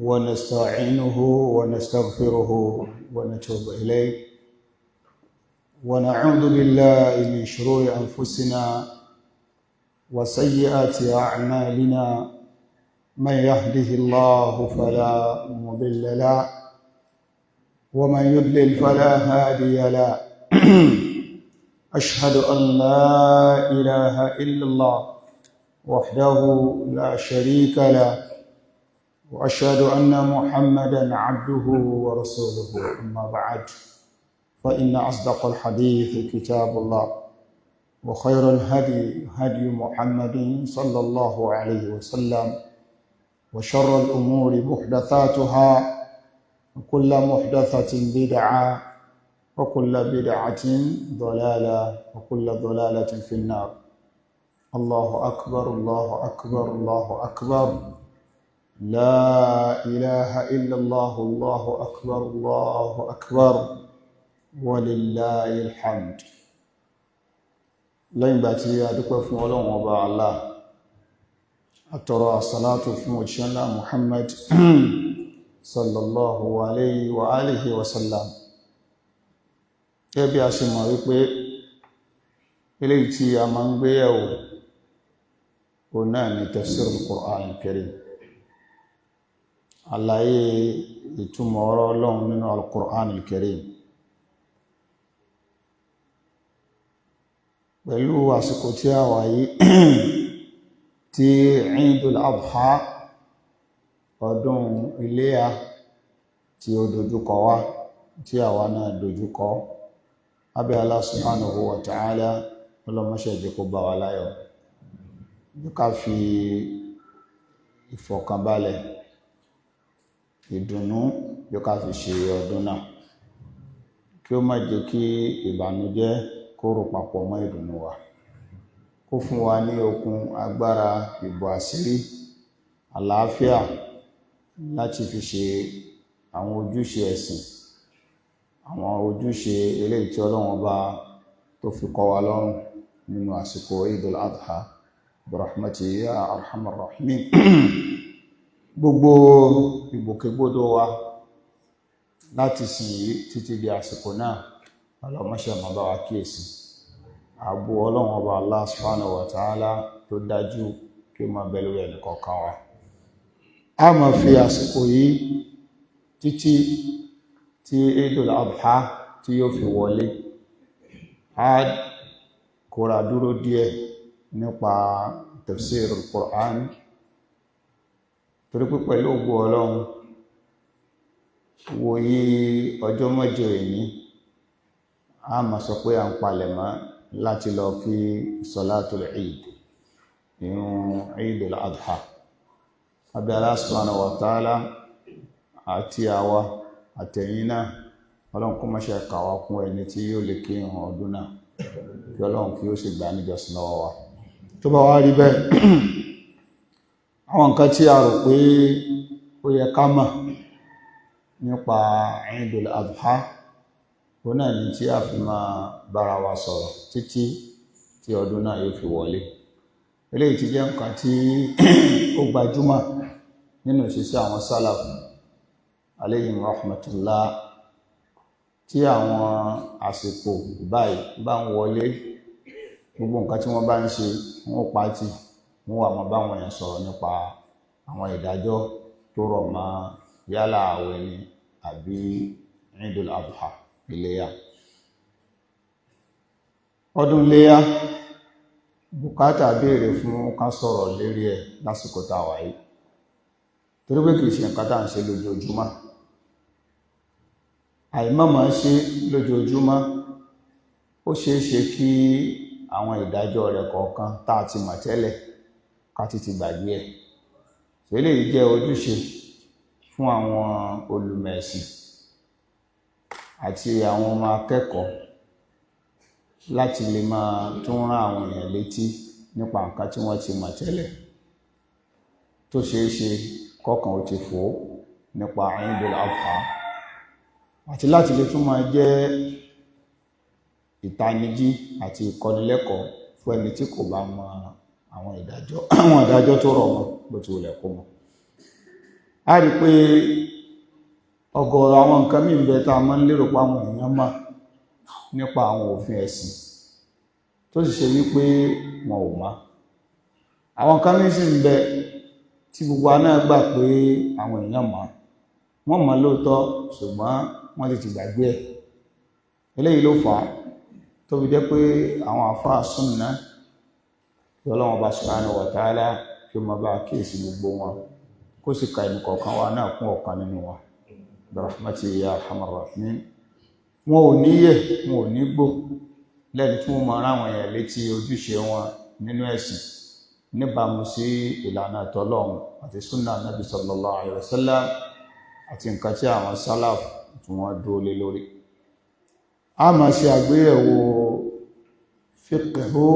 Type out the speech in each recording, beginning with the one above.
ونستعينه ونستغفره ونتوب إليه ونعوذ بالله من شرور أنفسنا وسيئات أعمالنا من يهده الله فلا مضل له ومن يضلل فلا هادي له أشهد أن لا إله إلا الله وحده لا شريك له وأشهد أن محمدا عبده ورسوله أما بعد فإن أصدق الحديث كتاب الله وخير الهدي هدي محمد صلى الله عليه وسلم وشر الأمور محدثاتها وكل محدثة بدعة وكل بدعة ضلالة وكل ضلالة في النار. الله أكبر الله أكبر الله أكبر لا إله إلا الله الله أكبر الله أكبر ولله الحمد. lẹ́yìn ìgbà tí a dúpẹ́ fún Ọlọ́run ọba Allah, àtọrọ àsàlátù fún òjíṣẹ́ ńlá Muhammad sallallahu alayhi wa alihi wa sallam. Gẹ́gẹ́ bí a ṣe mọ̀ wípé eléyìí tí a máa ń gbé yẹ̀wò òun náà ni tafsir al-Qur'an al-Karim, àlàyé ìtumọ̀ ọ̀rọ̀ Ọlọ́run nínú al-Qur'an al-Karim. Pẹ̀lú àsìkò tí a wà yìí tí Eid ul-Adha, ọdún iléyá tí ó dojúkọ wá, tí àwa náà dojúkọ, abẹ́ Allah subhanahu wa ta'ala ọlọ́mọṣẹ́ jẹ́ kó bá wa láyọ̀, bí ká fi ìfọ̀kànbalẹ̀ ìdùnnú bí ká fi ṣe ọdún náà, kí ó má jẹ́ kí ìbànújẹ́ kó rò papọ̀ mọ́ ìdùnnú wa, kó fún wa ní okun agbára ìbò àṣírí àlàáfíà láti fi ṣe àwọn ojúṣe ẹ̀sìn, àwọn ojúṣe eléyìí tí Ọlọ́run bá tó fi kọ́ wa lọ́rùn nínú àsìkò Eid ul-Adha birahmatihi ya arhamar rahimin. Gbogbo ìgbòkègbodò wa láti sìn yìí títí di àsìkò náà, ọlọ́mọṣẹ́ máa bá wa kíyèsí. Ààbò Ọlọ́run ọba Allah subhanahu wa ta'ala tó dájú kí ó máa bẹ lórí ẹnìkọ̀ọ̀kan wa. A máa fi àsìkò yìí títí tí Eid ul-Adha tí yóò fi wọlé, a kóra dúró díẹ̀ nípa tafsir al-Qur'an, torí pé pẹ̀lú ògo Ọlọ́run wòye ọjọ́ mẹ́jọ ìní a máa sọ pé à ń palẹ̀mọ́ láti lọ kí salatul Eid, ìrun Eid ul-Adha. Abẹ́ Allah subhanahu wa ta'ala àti àwa àtẹ̀yìn náà, Ọlọ́run kó má ṣe kà wá kún ẹni tí yóò lè kí ìrun ọdún náà, kí Ọlọ́run kí ó sì gbà níjọsìn lọ́wọ́ wa. Tó bá wá rí bẹ́ẹ̀, àwọn nǹkan tí a rò pé ó yẹ ká mọ̀ nípa Eid ul-Adha, òun náà ni tí a fi máa bára wa sọ̀rọ̀ títí tí ọdún náà yóò fi wọlé. Eléyìí ti jẹ́ nǹkan tí ó gbajúmọ̀ nínú ìṣesí àwọn Salaf alayhim rahmatullah, tí àwọn àsìkò báyìí bá ń wọlé, gbogbo nǹkan tí wọ́n bá ń ṣe wọ́n pàtì, wọ́n wà máa bá wọn yàn sọ̀rọ̀ nípa àwọn ìdájọ́ tó rọ̀ mọ́ yálà àwẹ̀ ni àbí Eid ul-Adha, iléyá. Ọdún iléyá bùkátà béèrè fún ká sọ̀rọ̀ lérí ẹ̀ lásìkò tá a wà yìí, torí pé kìí ṣe nǹkan tá à ń ṣe lójoojúmọ́. Àìmọ̀mọ̀ ṣe lójoojúmọ́ ó ṣeé ṣe kí àwọn ìdájọ́ rẹ̀ kọ̀ọ̀kan tá a ti mọ̀ tẹ́lẹ̀ ká ti gbàgbé ẹ̀. Eléyìí jẹ́ ojúṣe fún àwọn olùmẹ̀sìn àti àwọn ọmọ akẹ́kọ̀ọ́ láti lè máa tún rán àwọn èèyàn létí nípa nǹkan tí wọ́n ti mọ̀ tẹ́lẹ̀, tó ṣeé ṣe kọ́kàn ó ti fò nípa Eid ul-Adha, àti láti lè tún máa jẹ́ ìtanijí àti ìkọ́nilẹ́kọ̀ọ́ fún ẹni tí kò bá mọ àwọn ìdájọ́ tó rọ̀ mọ́ bó ti wùlẹ̀ kó mọ̀. a rí pé ọ̀gọ̀rọ̀ àwọn nǹkan mí bẹ tá a máa ń lérò pa àwọn èèyàn mọ̀ nípa àwọn òfin ẹ̀sìn tó sì ṣe wípé wọn ò mọ̀. Àwọn nǹkan mí sì ń bẹ tí gbogbo wa náà gbà pé àwọn èèyàn mọ̀, wọ́n mọ̀ lóòótọ́ ṣùgbọ́n wọ́n ti gbàgbé ẹ̀. Eléyìí ló fà á tó fi jẹ́ pé àwọn àfáà Sunnah tí Ọlọ́run bá subhanahu wa ta'ala kí ó máa bá kíyèsí gbogbo wọn kó sì ka ẹnì kọ̀ọ̀kan wa náà kún ọ̀kan nínú wọn bi rahmatihi ya arhamar rahimin. Wọn ò ní yẹ̀, wọn ò ní gbò lẹ́ni tí wọ́n máa ráwọn èèyàn létí ojúṣe wọn nínú ẹ̀sìn níbàámu sí ìlànà t'Ọlọ́run àti Sunnah Nabi sallallahu alaihi wasallam àti nǹkan tí àwọn salaf tí wọ́n dúró lé lórí. A máa ṣe àgbéyẹ̀wò Fiqhu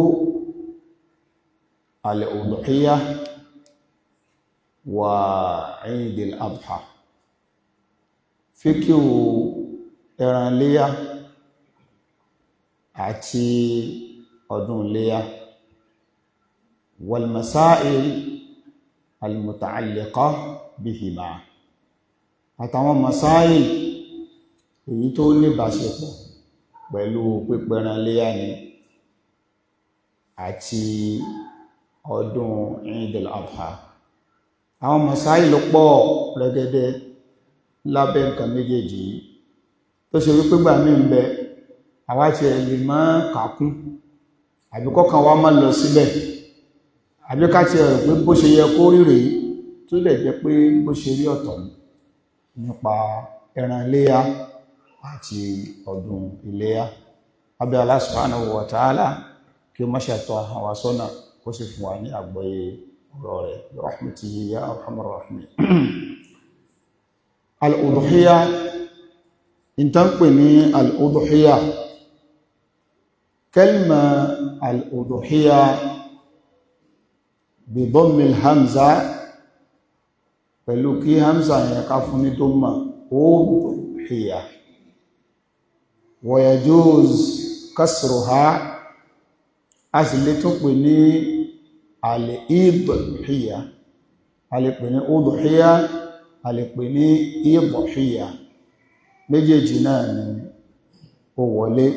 al-Udhiyah wa Eid al-Adha. Fiqhu ẹran iléyá àti ọdún iléyá wal masail al-muta'alliqa bihima, àtàwọn masáìl èyí tó ní ìbáṣepọ̀ pẹ̀lú pípẹran iléyá ni àti ọdún Eid al-Adha. Àwọn masáìl pọ̀ rẹ́gẹ́dẹ́ lábẹ́ nǹkan méjèèjì tó ṣe wípé gbà mí ń bẹ àwa tí ẹ lè máa kàkún àbí kọ́kàn wa máa lọ síbẹ̀ àbí ká ti rẹ̀ pé bó ṣe yẹ kó rí rèé tó lè jẹ́ pé bó ṣe rí ọ̀tọ̀ nípa ẹran iléyá àti ọdún iléyá. Abẹ́ Allah subhanahu wa ta'ala kí ó má ṣàtọ̀ àwọn wa sọ́nà kó sì fún wa ní àgbọ́yé ọ̀rọ̀ rẹ̀ bi rahmatihi ya arhamar rahimin. Al-Udhiyah, ìtàn pè ní al-Udhiyah, kalma al-Udhiyah bi dhammil hamza, pẹ̀lú kí hamza yẹn ká fún ní dhamma, Udhiyah, wa yajuz kasruha, a sì lè tún pè ní al-Idhiyah, a lè pè ní Udhiyah, a lè pè ní Idhiyah, méjèèjì náà ni ó wọlé.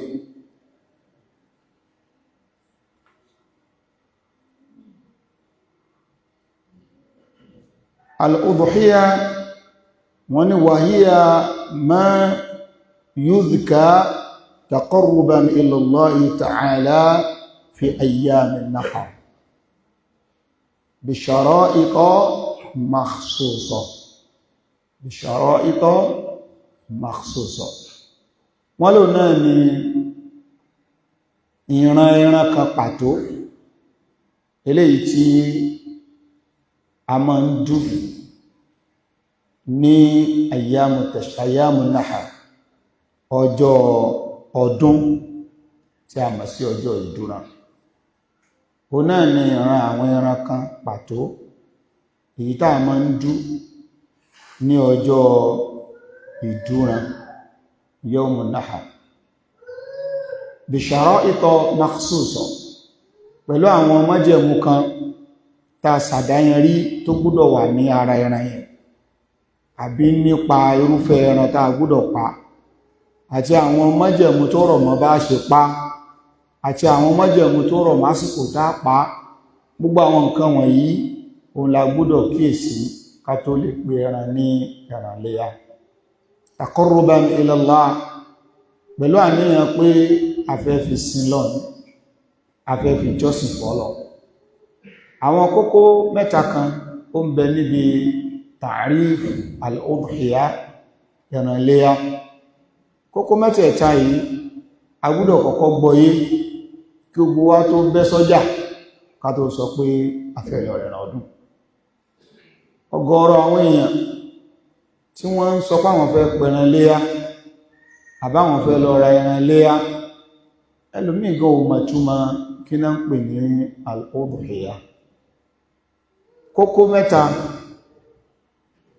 Al-Udhiyah wọ́n ní wa hiya ma yudhka taqarruban ila Allahi ta'ala fi ayyamin nahr bi shara'ita makhsusa, bi shara'ita makhsusa. Wọ́n lò náà ni ìran kan pàtó eléyìí tí a máa ń dù ní ayyamu nahr, ọjọ́ ọdún tí a mọ̀ sí ọjọ́ ìdúrà. Ó náà ni ìran àwọn ẹran kan pàtó èyí tá a máa ń dù ní ọjọ́ ìdúrà yawmun nahr bi shara'ita makhsusa, pẹ̀lú àwọn májẹ̀mú kan tá a ṣàdáyanrí tó gbọ́dọ̀ wà ní ara ẹran yẹn àbí nípa irúfẹ́ ẹran tá a gbọ́dọ̀ pa, àti àwọn májẹ̀mú tó rọ̀ mọ́ bá ṣe pa, àti àwọn májẹ̀mú tó rọ̀ mọ́ àsìkò tá a pa. Gbogbo àwọn nǹkan wọ̀nyí òun la gbọ́dọ̀ kíyèsí ká tó lè pe ẹran ní ẹran iléyá. Taqarruban ila Allah, pẹ̀lú àníyàn pé a fẹ́ fi sin Ọlọ́run, a fẹ́ fi jọ́sìn fọ́lọ́run. Àwọn kókó mẹ́ta kan ó ń bẹ níbi ta'rif al-Udhiyah, ẹran iléyá. Kókó mẹ́tẹ̀ẹ̀ta yìí a gbọ́dọ̀ kọ́kọ́ gbọ́yé kí gbogbo wa tó bẹ́ sọ́jà ká tó sọ pé a fẹ́ lọ ẹran ọdún. Ọ̀gọ̀rọ̀ àwọn èèyàn tí wọ́n ń sọ pé àwọn fẹ́ pẹran iléyá àbáwọn fẹ́ lọ ra ẹran iléyá, ẹlòmíì gan ò mọ̀ túmọ̀ kí náà ń pè ní al-Udhiyah. Kókó mẹ́ta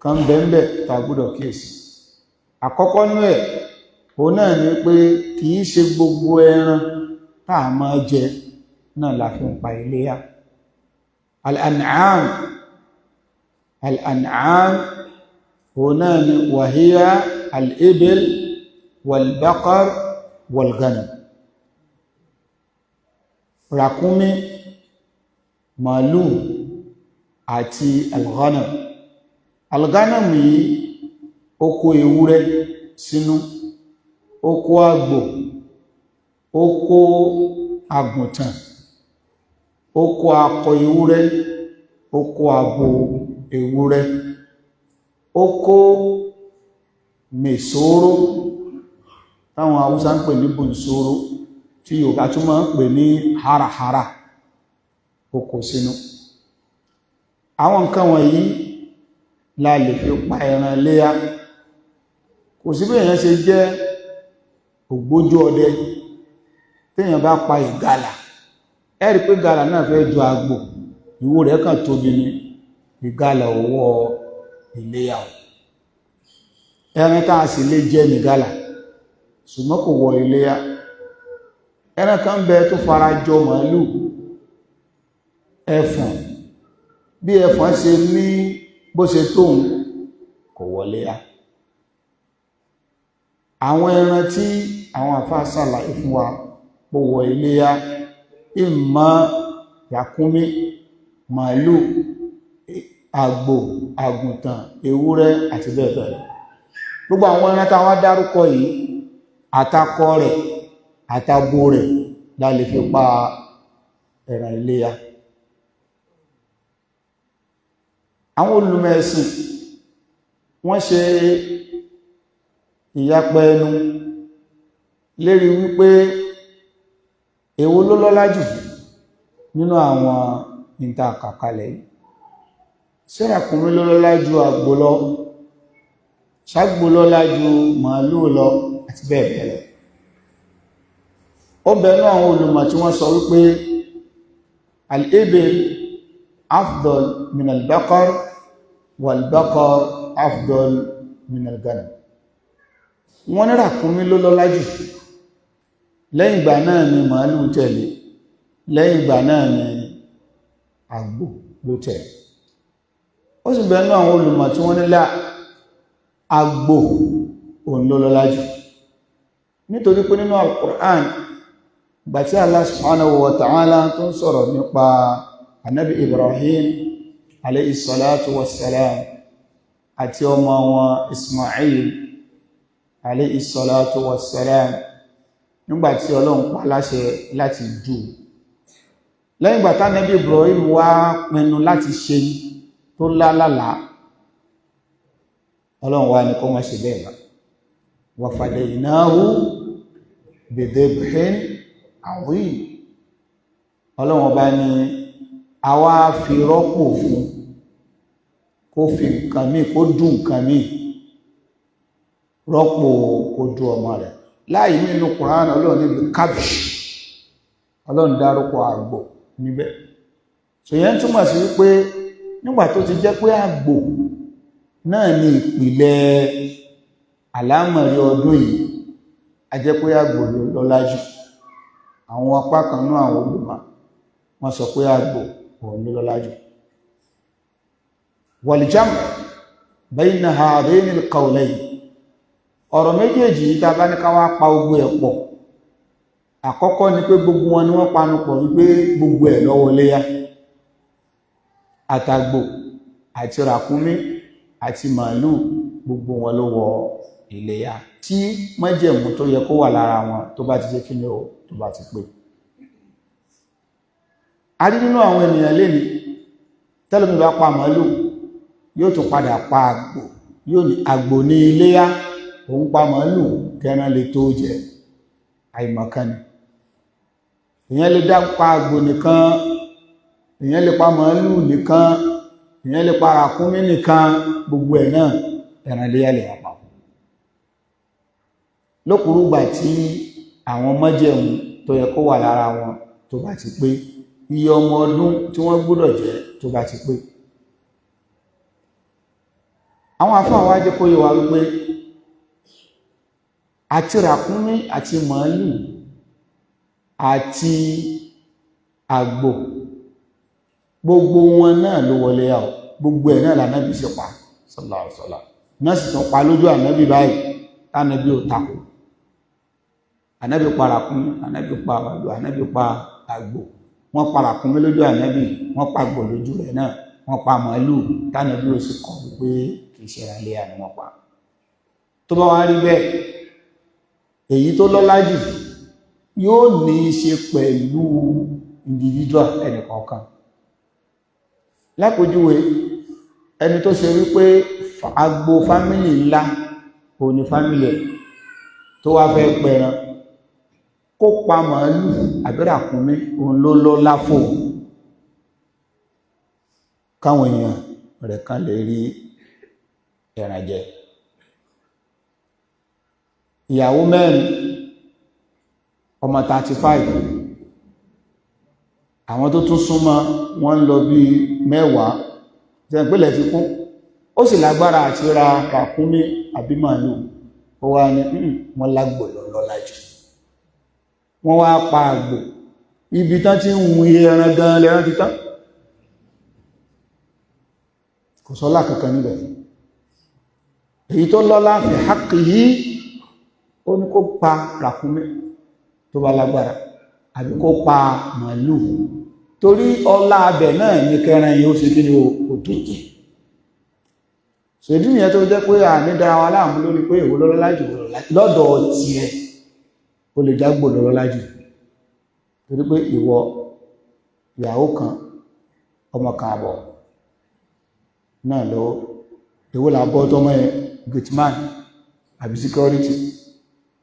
kan bẹ́ẹ̀ tá gbọ́dọ̀ kíyèsí. Àkọ́kọ́ nú ẹ̀ òun náà ni pé kìí ṣe gbogbo ẹran tá a máa jẹ náà la fi ń pa iléyá. Al-an'am òun náà ni wàhíyá al-ibil wal-baqar wal-ghanam, ràkúnmí, màálù àti al-ghanam. Al-ghanam yìí ó kó ewúrẹ́ sínú, ó kó àgbò, ó kó àgùntàn, ó kó akọ ewúrẹ́, ó kó abo ewúrẹ́, ó kó mèsòrò táwọn Haúsá ń pè ní bùnsòrò tí Yorùbá tún máa ń pè ní harahara, ó kó sínú. Àwọn nǹkan wọ̀nyí la lè fi pa ẹran iléyá. Kò sí bí èèyàn ṣe jẹ́ ògbójú ọdẹ téèyàn bá pa ìgalà, ẹ rí pé ìgalà náà fẹ́ ju àgbò, ìwo rẹ̀ kàn tóbi ní ìgalà owó iléyá. Ẹran tá a sì lè jẹ ní ìgalà ṣùgbọ́n kò wọ iléyá. Ẹran kan bẹ tó fara jọ màálù, ẹfọ̀n, bí ẹfọ̀n ṣe ní bó ṣe tóun kò wọ iléyá. Àwọn ẹran tí àwọn àfáà ṣàlàyé fún wa pó wọ iléyá, ìmọ̀ ràkúnmí, màálù, àgbò, àgùntàn, ewúrẹ́ àti bẹ́ẹ̀ bẹ́ẹ̀ lọ. Gbogbo àwọn ẹran tá wá dárúkọ yìí, àtakọ rẹ̀ àtabo rẹ̀ la lè fi pa ẹran iléyá. Àwọn olùmẹ̀sìn wọ́n ṣe ìyapẹ́ ẹnu lérí wípé èwo ló lọ́lá jù nínú àwọn ìta àkàkalẹ̀ yìí. Ṣé ràkúnmí ló lọ́lá ju àgbò lọ, ṣàgbò lọ́lá ju màálù lọ àti bẹ́ẹ̀ bẹ́ẹ̀ lọ. Ó bẹ̀rẹ̀ àwọn olùmọ̀ tí wọ́n sọ wípé al-ibil afdal min al-baqar wal-baqar afdal min al-ghanam. Wọ́n ní ràkúnmí ló lọ́lá jù, lẹ́yìn ìgbà náà ni màálù tẹ̀lé, lẹ́yìn ìgbà náà ni àgbò ló tẹ̀lé. Ó sì bẹ̀rẹ̀ àwọn olùmọ̀ tí wọ́n ní lá àgbò òun ló lọ́lá jù, nítorí pé nínú al-Qur'an gbàtí Allah subhanahu wa ta'ala tó ń sọ̀rọ̀ nípa Ànábì Ibrahim alayhi salatu wassalam àti ọmọ wọn Ismail alayhi salatu wassalam, nígbàtí Ọlọ́run pa láṣẹ láti dù. Lẹ́yìn ìgbà tí Ànábì Ibrahim wá pinnu láti ṣe tó lálàlá, Ọlọ́run wá ní kó má ṣe bẹ́ẹ̀ lọ. Wa fadaynahu bidhibhin adhim. Ọlọ́run ọba ní a wá fi rọ́pò fún, kó fi nǹkan míì, kó dùn nǹkan míì rọ́pò kó dùn ọmọ rẹ̀. Láì nínú Kùránì Ọlọ́run níbi kábíṣì, Ọlọ́run dárúkọ àgbò níbẹ̀. So yẹn túmọ̀ sí wípé nígbà tó ti jẹ́ pé àgbò náà ni ìpìlẹ̀ àlámọ̀rí ọdún yìí, a jẹ́ pé àgbò ló lọ́lá jù. Àwọn apá kan náà àwọn olùmọ̀ wọ́n sọ pé àgbò òun ló lọ́lá jù. Wal-jam' bayna hadhaini al-qawlayn, ọ̀rọ̀ méjèèjì yìí tá bá ní ká wá pa gbogbo ẹ̀ pọ̀, àkọ́kọ́ ni pé gbogbo wọn ni wọ́n panu pọ̀ wípé gbogbo ẹ̀ ló wọ iléyá. Àtàgbò àti ràkúnmí àti màálù gbogbo wọn ló wọ iléyá, tí májẹ̀mú tó yẹ kó wà lára wọn tó bá ti jẹ́ kí ni ó tó bá ti pé. A rí nínú àwọn ènìyàn lè ní tẹ́lẹ̀mí bá pa màálù yóò tún padà pa àgbò, yóò ní àgbò ní iléyá, òun pa màálù kẹran lè tó jẹ. Àìmọ̀kan ni. Èèyàn lè dá pa àgbò nìkan, èèyàn lè pa màálù nìkan, èèyàn lè pa ràkúnmí nìkan, gbogbo ẹ̀ náà ẹran iléyá lè yà pa. Lókùrúgbà tí àwọn májẹ̀mú tó yẹ kó wà lára wọn tó bá ti pé, iye ọmọ ọdún tí wọ́n gbọ́dọ̀ jẹ tó bá ti pé. Àwọn àfáà wá jẹ́ kó yé wa wípé àti ràkúnmí àti màálù àti àgbò gbogbo wọn náà ló wọlé yà, gbogbo ẹ̀ náà l'Ànábì ṣe pa sallallahu alaihi wasallam. náà sì tún pa lójú ànábì báyìí tánàbí ò takò. Ànábì pa ràkúnmí, ànábì pa àgbò, ànábì pa àgbò, wọ́n pa ràkúnmí lójú ànábì, wọ́n pa àgbò lójú rẹ̀ náà, wọ́n pa màálù tánàbí ò sì kọ̀ wípé kìí ṣe ra ilé àni wọ́n pa. Tó bá wá rí bẹ́ẹ̀, èyí tó lọ́lá jù yóò ní í ṣe pẹ̀lú individual ẹnìkọ̀ọ̀kan. Lápòjúwe, ẹni tó ṣe wípé agbo fámílì ńlá òní fámílì ẹ̀ tó wá fẹ́ pẹran, kó pa màálù àbí ràkúnmí òun ló lọ́lá fún káwọn èèyàn rẹ̀ kan lè rí ẹran jẹ. Ìyàwó mẹ́rin, ọmọ 35, àwọn tó tún súnmọ́ wọ́n ń lọ bí 10, jẹ́ ìpínlẹ̀ ti kún, ó sì lágbára àti ra ràkúnmí àbí màálù, ó wá ní wọ́n lágbò lọ́lá jù, wọ́n wá pa àgbò, ibi tán tí ń hun ẹran gan lẹ́ran títán, kò sọ́lá kankan níbẹ̀. Èyí tó lọ́lá fi haqqihi, ó ní kó pa ràkúnmí tó bá lágbára àbí kó pa màálù, torí ọlá abẹ náà ní kẹran yìí ó ṣe kí ni òkèkè. Ṣèdí nìyẹn tó jẹ́ pé à ní dára wa láàmú lórí pé èwo lọ́lọ́lá jù lọ́dọ̀ tiẹ̀, ó lè jágbò lọ́lọ́lá jù, torí pé ìwọ ìyàwó kan ọmọ kan àbọ̀ náà lọ èwo làbọ́ tọmọ ẹ gateman àbí security,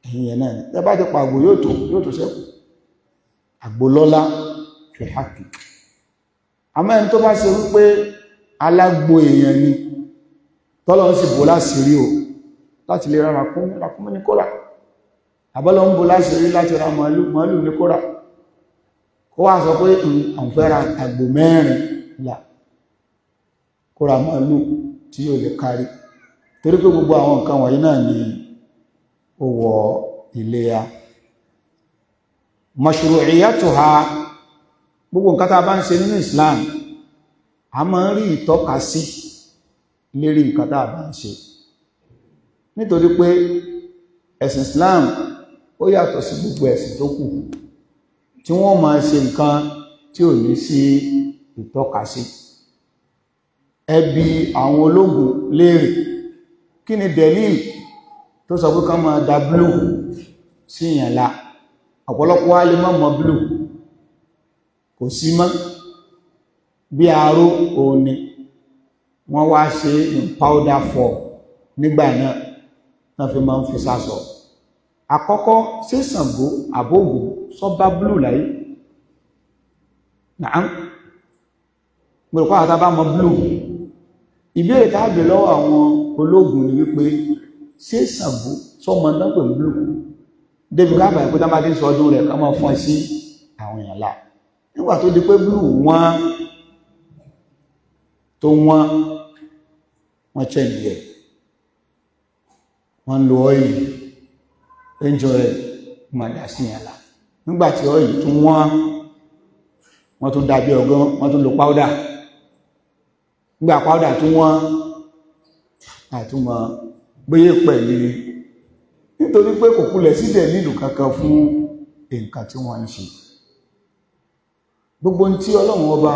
ẹ̀yìn ẹ̀ náà ni ẹ bá ti pa àgbò yóò tó ṣẹ́kù. Àgbò lọ́lá fi haqqi. Àmọ́ ẹni tó bá ṣe wípé alágbò èèyàn ni tọ́lọ́ ń sì bò láṣìírí o láti lè ra ràkúnmí ní kóra, àbọ́lọ́ ń bò láṣìírí láti ra màálù ní kóra, kó wá sọ pé àwọn fẹ́ ra àgbò 4 là kóra màálù tí yóò lè kárí, torí pé gbogbo àwọn nǹkan wọ̀nyí náà ni ó wọ iléyá. Mashru'iyatuha, gbogbo nǹkan tá a bá ń ṣe nínú Islam a máa ń rí ìtọ́ka sí lérí nǹkan tá a bá ń ṣe, nítorí pé ẹ̀sìn Islam ó yàtọ̀ sí gbogbo ẹ̀sìn tó kù tí wọ́n máa ṣe nǹkan tí ò ní sí ìtọ́ka sí. Ẹbí àwọn ológun léèrè kí ni delil tó sọ pé ká máa da blue sí ìyànlá. Ọ̀pọ̀lọpọ̀ wá lè mọ́ blue, kò sí mọ́, bí aró òní wọ́n wá ṣe in powder form nígbà náà náà fi máa ń fi sásọ. Àkọ́kọ́ sí Ṣàngó àbógun sọ́bá blue láyé náà gbogbo àtà bá mọ́ blue. Ìbéèrè tàbí lọ́wọ́ àwọn ológun ni wípé sí Ṣàngó sọ́mọ náà pẹ̀lú blue débi káàbà ìpótá máa tí sọ ọdún rẹ̀ ká máa fún ẹ sí àwọn èèyàn láà. Nígbà tó di pé blue wọ́n tó wọ́n change ẹ̀, wọ́n lo oil ẹjọ́ ẹ̀ mọ̀dá sí ìyànlá. Nígbàtí oil tún wọ́n tún dàbí ọgán, wọ́n tún lo powder. Nígbà powder tún wọ́n àtúmọ̀ gbéyé pẹ̀lú, nítorí pé kò kúlẹ̀ sídẹ̀ nílùú kankan fún nǹkan tí wọ́n ń ṣe. Gbogbo tí Ọlọ́run ọba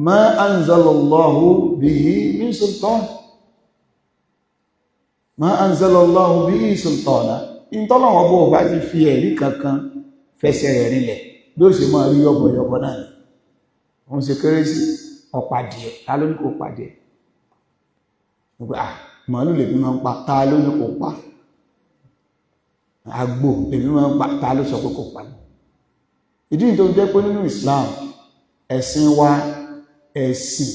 ma anzalallahu bihi min sultan, ma anzalallahu bihi sultana, ìtọ́lọ́run ọba ọba ti fi ẹ̀rí kankan fẹsẹ̀ rẹ̀ rinlẹ̀ bí ó ṣe máa rí yọ́bọ̀yọ́bọ̀ náà ni. Wọ́n ṣe kérésì ọ̀pàdìẹ̀, ta ló ní kò pàdìẹ̀? Màálù lè bí máa ń pa, ta ló ní kò pa? Àgbò lèmi máa ń pa, ta ló sọ pé kò pa? Ìdí tó jẹ́ pé nínú Islam ẹ̀sìn wa ẹ̀sìn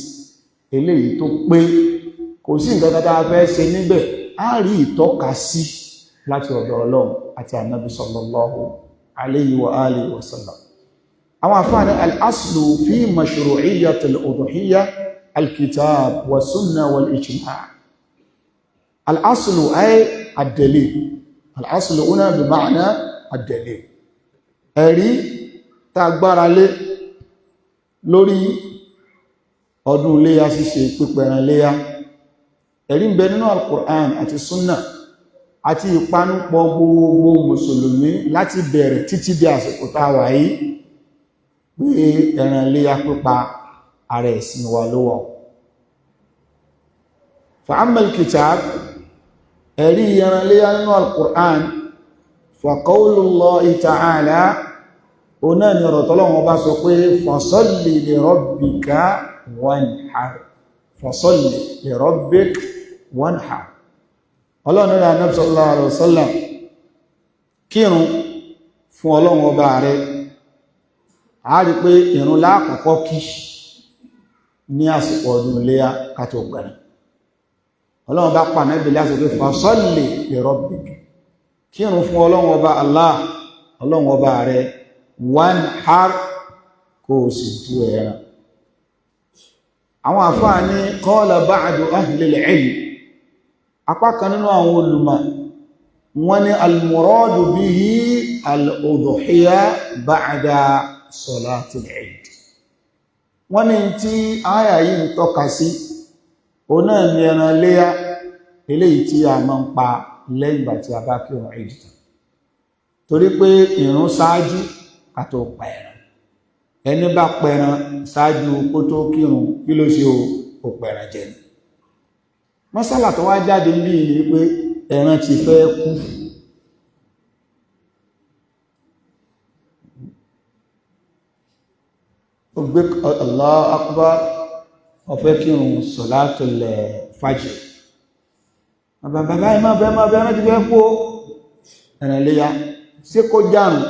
eléyìí tó pé kò sí nǹkan tá a fẹ́ ṣe níbẹ̀ á rí ìtọ́ka sí láti ọ̀dọ̀ Ọlọ́run àti Ànábì sallallahu alayhi wa alihi wa sallam. Àwọn àfáàní al-aslu fi mashru'iyyati al-udhiyya al-kitab wa sunnah wal ijma'. Al-aslu ay ad-dalil. Al-aslu huna bi ma'na ad-dalil. Ẹ̀rí tá gbára lé lórí ọdún iléyá ṣíṣe, pípẹran iléyá, ẹ̀rí ń bẹ nínú al-Qur'an àti Sunnah àti ìpanupọ̀ gbogbo mùsùlùmí láti bẹ̀rẹ̀ títí di àsìkò tá a wà yìí pé ẹran iléyá pípa ara ẹ̀sìn wa ló wà. fa amma al-kitab ẹ̀rí ẹran iléyá nínú al-Qur'an fa qawlullahi ta'ala ọ̀nà ni ọ̀rọ̀ tọ́lọ́wọ́n bá sọ pé fasalli li rabbika wanhar, fasalli li rabbika wanhar. Ọlọ́run rẹ̀ Ànábì sallallahu alaihi wasallam kírun fún Ọlọ́run ọba rẹ̀. A rí pé ìrun láàkọ́kọ́ kí ní àsìkò ọdún iléyá ká tó gbẹ̀rẹ̀. Ọlọ́run bá pa Ànábì láti pé fasalli li rabbika, kírun fún Ọlọ́run ọba Allah, Ọlọ́run ọba rẹ̀, wanhar, kó sì tú ẹran. Àwọn àfáà ní qala ba'du ahli al-ilm, apá kan nínú àwọn olùmọ̀ wọ́n ní al-muradu bihi al-udhiya ba'da salati al-eid. Wọ́n ní tí àyà yìí ń tọ́ka sí òun náà ní ẹran léyá eléyìí tí a máa ń pa lẹ́yìn ìgbà tí a bá kírun Eid tán, torí pé ìrun ṣáájú ká tó pa ẹran. Ẹni bá pẹran ṣáájú kó tó kírun kí ló ṣe ó pẹran jẹ ni. Mọ́sálà tó wá jáde ní ìlú pé ẹran ti fẹ́ kú. Ó gbé Allahu Akbar, ó fẹ́ kírun Salatul Fajr. Bàbá ìmọ̀ bẹ́ẹ̀ ẹran ti fẹ́ kú ẹran léyá, ṣé kó járùn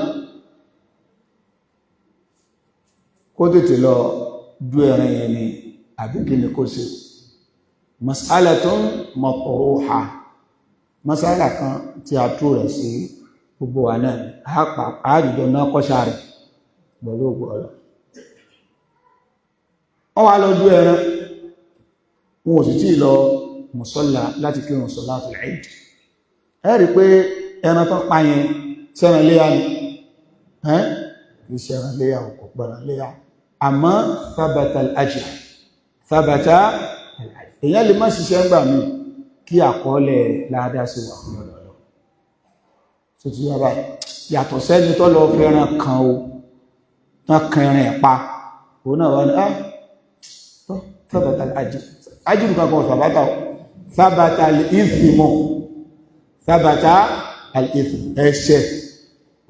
kó tètè lọ ju ẹran yẹn ni àbí kí ni kó ṣe? Mas'alatun matruha, mas'ala kan tí a tú rẹ̀ sí gbogbo wa náà àádìjọ náà kọ́ṣà rẹ̀ pẹ̀lú ògbò ọ̀lọ́. Wọ́n wá lọ ju ẹran, wọn ò sì tí lọ mùsọ́lá láti kírun salatul Eid. Ẹ rí pé ẹran tó pa yẹn sẹ́ran léyà ni, kì í sẹ́ran léyà ò kò gbọ́ran léyà, àmọ́ thabata al-ajr, thabata al-ajr. Èyàn lè má ṣiṣẹ́ ń gbà mí kí àkọọ́lẹ̀ láàdá sí wà fún ọ̀dọ̀lọ́. Tó ti yá báyìí, yàtọ̀ sẹ́ni tó lọ fẹ́ràn kan o, tán kẹrin ẹ̀pa, òun náà wà ní tó thabata al-ajr. Ajr kankan thabata o, thabata al-ithmu, thabata al-ithmu, ẹ̀ṣẹ̀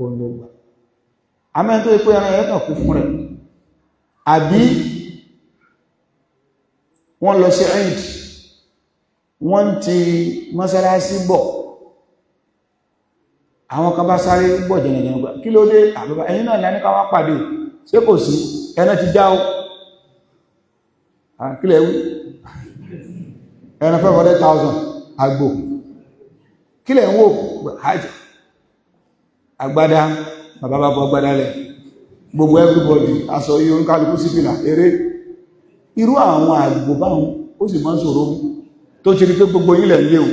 olóògbà. Àmẹ́ tó ipò ẹran ẹ̀kàn kú fún rẹ̀, àbí wọ́n lọ sí Eid, wọ́n ti mọ́sálásí bọ̀, àwọn kan bá sáré bọ̀ jẹ̀nẹ̀jẹ̀nẹ̀ gbà, kí ló dé àbúbá ẹ̀yin náà lẹ́ni ká wá pàdé, ṣé kò sí ẹran ti já o, kílẹ̀ wí ẹran 500,000 àgbò, kílẹ̀ ń wò hajj agbádá, bàbá bá bọ́ agbádá lẹ̀, gbogbo everybody aṣọ yíò ń kálukú sí fìlà eré. Irú àwọn àgbò báwọn ó sì máa ń ṣòro tó ti rí pé gbogbo ilẹ̀ ilé o,